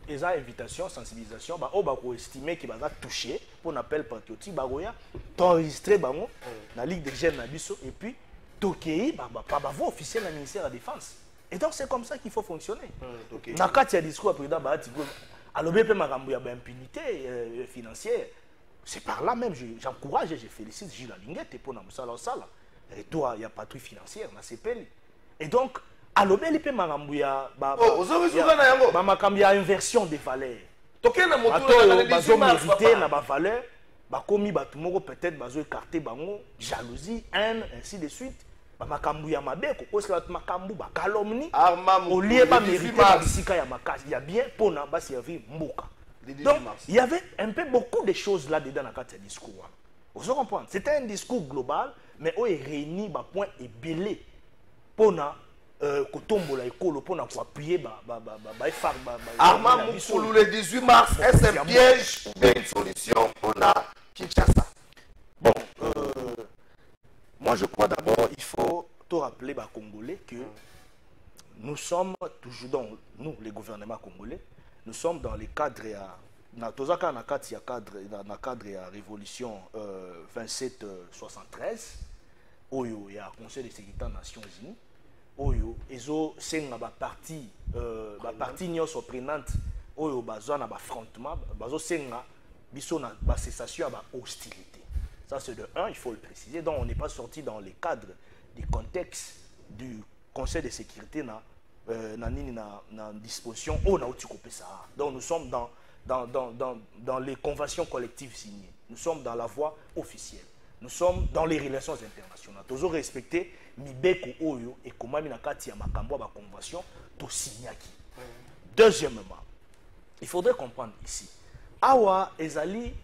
Speaker 7: Eza invitation sensibilisation ba o ba ko estimer qui va toucher pour appel patriotique ba goya t'enregistrer bango na ligue des jeunes na biso et puis toké ba voix officielle na ministère de la défense. Et donc c'est comme ça qu'il faut fonctionner. Na kati ya discours président ba ti alors bien makambo ya ba impunité financière. C'est par là même j'encourage et je félicite Gilles Alinguette pour na musala sala. Et toi il y a patrouille financière na CPL. Et donc alobeli pe makambo ya ba makambo ya inversion des valeurs.
Speaker 3: Toké na moto
Speaker 7: na bazo mériter na ba valeur ba komi ba tumoko peut-être bazo écarter bango jalousie haine ainsi de suite. makambu ya mabe kokosela makambu ba calomnie
Speaker 3: Arma
Speaker 7: au lieu ba mériter bisika ya makasi il y a bien pona ba servir mboka. Donc il y avait un peu beaucoup de choses là dedans dans le discours. Vous comprenez? C'était un discours global mais où il réunit ba point et belé pona kotombo la école pona ko appuyer ba effort
Speaker 3: Arma Moukoulou le 18 mars, est-ce un piège ou une solution pour la Kinshasa?
Speaker 7: Bon, moi je crois d'abord il faut te rappeler les Congolais que nous sommes toujours dans nous les gouvernements congolais, nous sommes dans les cadres na tozaka na kati ya cadre ya révolution 2773 oyo ya Conseil de sécurité des Nations Unies oyo ezo senga ba parti nyonso prenante oyo bazwa na ba affrontement bazo senga biso na ba cessation ya ba hostilité. Ça c'est de un, il faut le préciser. Donc on n'est pas sorti dans les cadres du contexte du Conseil de sécurité na disposition au na ça. Donc nous sommes dans les conventions collectives signées. Nous sommes dans la voie officielle. Nous sommes dans les relations internationales. Toujours respecter mibeko oyo et comment minakati ya makambo ba convention to signaki. Deuxièmement, il faudrait comprendre ici. Awa ezali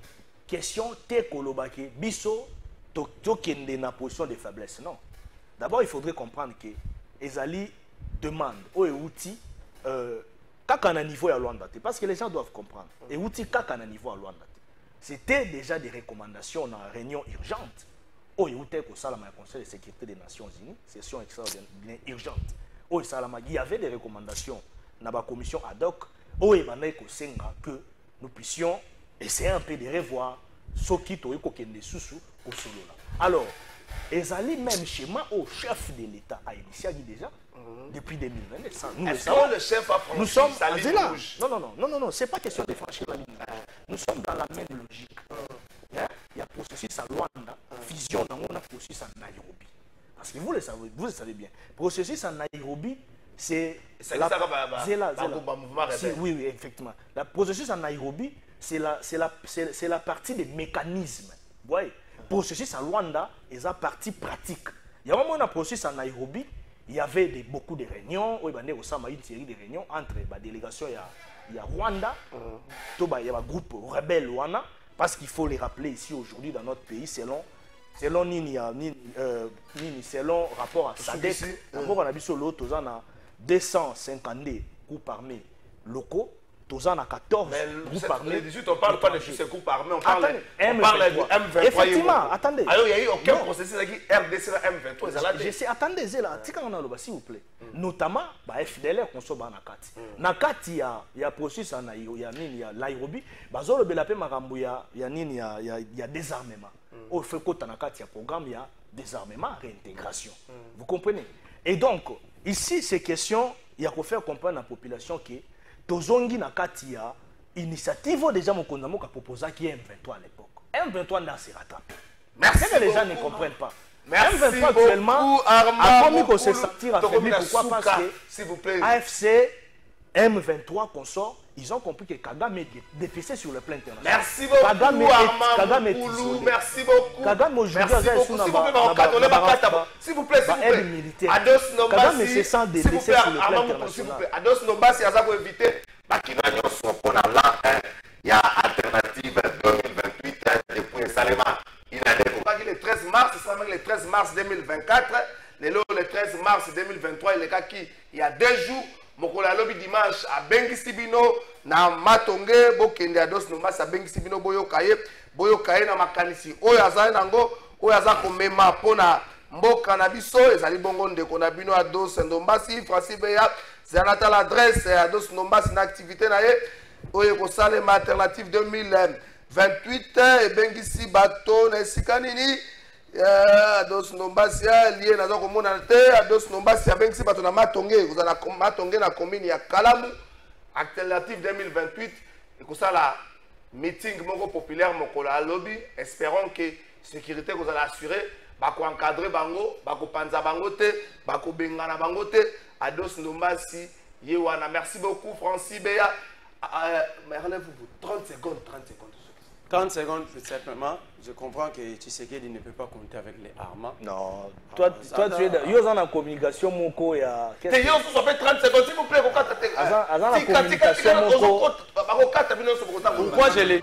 Speaker 7: question te kolobake biso to kende na position de faiblesse. Non. D'abord, il faudrait comprendre que ezali demande au outil kaka na niveau ya Luanda parce que les gens doivent comprendre. Et outil kaka na niveau ya Luanda. C'était déjà des recommandations dans la réunion urgente. Au outil ko salama Conseil de sécurité des Nations Unies, session extraordinaire urgente. Au salama il y avait des recommandations dans la commission ad hoc au ebana ko senga que nous puissions essayer un peu de revoir ce qui to ko kende susu ko solola. Alors, ezali même schéma au chef de l'État a initié déjà depuis 2020.
Speaker 3: Est-ce que le chef a franchi sa ligne rouge?
Speaker 7: Non, c'est pas question de franchir la ligne. Nous sommes dans la même logique. Il y a processus à Luanda, fusion dans mon processus à Nairobi. Parce que vous le savez bien. Processus à Nairobi, c'est oui, effectivement. Le processus à Nairobi, c'est la partie des mécanismes. Vous voyez? Processus à Luanda est la partie pratique. Il y a un moment un processus à Nairobi, il y avait beaucoup de réunions, il y a une série de réunions entre la délégation il y a Rwanda, il y a un groupe rebelle Rwanda, parce qu'il faut les rappeler ici aujourd'hui dans notre pays, selon rapport à SADC, rapport à l'autre, 250 groupes armés locaux. Tous en a 14 groupes armés.
Speaker 3: On ne parle pas de ces groupes armés, on parle du M23.
Speaker 7: Effectivement, attendez.
Speaker 3: Alors, il n'y a eu aucun processus avec RDC la M23.
Speaker 7: Je sais, attendez, s'il vous plaît. Notamment, FDLR, qu'on soit dans Nakati, il y a processus en Nairobi, il y a désarmement. Au fait que Nakati, il y a programme, il y a désarmement, réintégration. Vous comprenez? Et donc, ici, c'est question, il y a qu'à faire comprendre à la population que tozongi na kati ya initiative déjà mokonza moka proposé qui est M23 à l'époque. M23 n'a se rattrapé. Merci que les gens ne comprennent pas.
Speaker 3: Merci
Speaker 7: M23 actuellement a commis qu'on se sentir affaibli. Pourquoi? Parce que
Speaker 3: s'il vous plaît,
Speaker 7: AFC, M23 consort, ils ont compris que Kagame est dépassé sur le plan international.
Speaker 3: Merci beaucoup. Kagame est merci beaucoup.
Speaker 7: Kagame aujourd'hui
Speaker 3: s'il vous plaît, Ados Nombasi, s'il vous plaît, Ados Nombasi, pour éviter, il y a alternative 2028 depuis Salema. Il a découvert le 13 mars, c'est le 13 mars 2024, le 13 mars 2023, il y a 2 jours. Mokola lobi dimanche a bengi sibino na matonge bokende ados no masa bengi sibino boyokaye na makanisi oyo azali nango oyo aza komema pona mboka na biso ezali bongo ndeko na bino ados ndombasi Francis Beya zanata l'adresse ados ndombasi na activité na ye oyo ko sale alternative 2028 e bengi si bato na sikanini Ados Nombasia lié na zoko mona te Ados Nombasia bengi bato na matonge vous allez matonge na commune ya Kalamu alternative 2028 et que ça la meeting moko populaire mokola lobby espérons que sécurité vous allez assurer ba ko encadrer bango ba ko panza bango te ba ko bengana bango te Ados Nombasi yewana merci beaucoup Francis Beya relève-vous 30 secondes
Speaker 5: 30 secondes, simplement, je comprends que Tshisekedi ne peut pas compter avec les Arma.
Speaker 7: Non, toi tu es dans la communication, Moko, il y a...
Speaker 3: T'es yo, ça fait 30 secondes, s'il vous plaît,
Speaker 7: Azan la communication, Moko...
Speaker 5: Pourquoi je l'ai...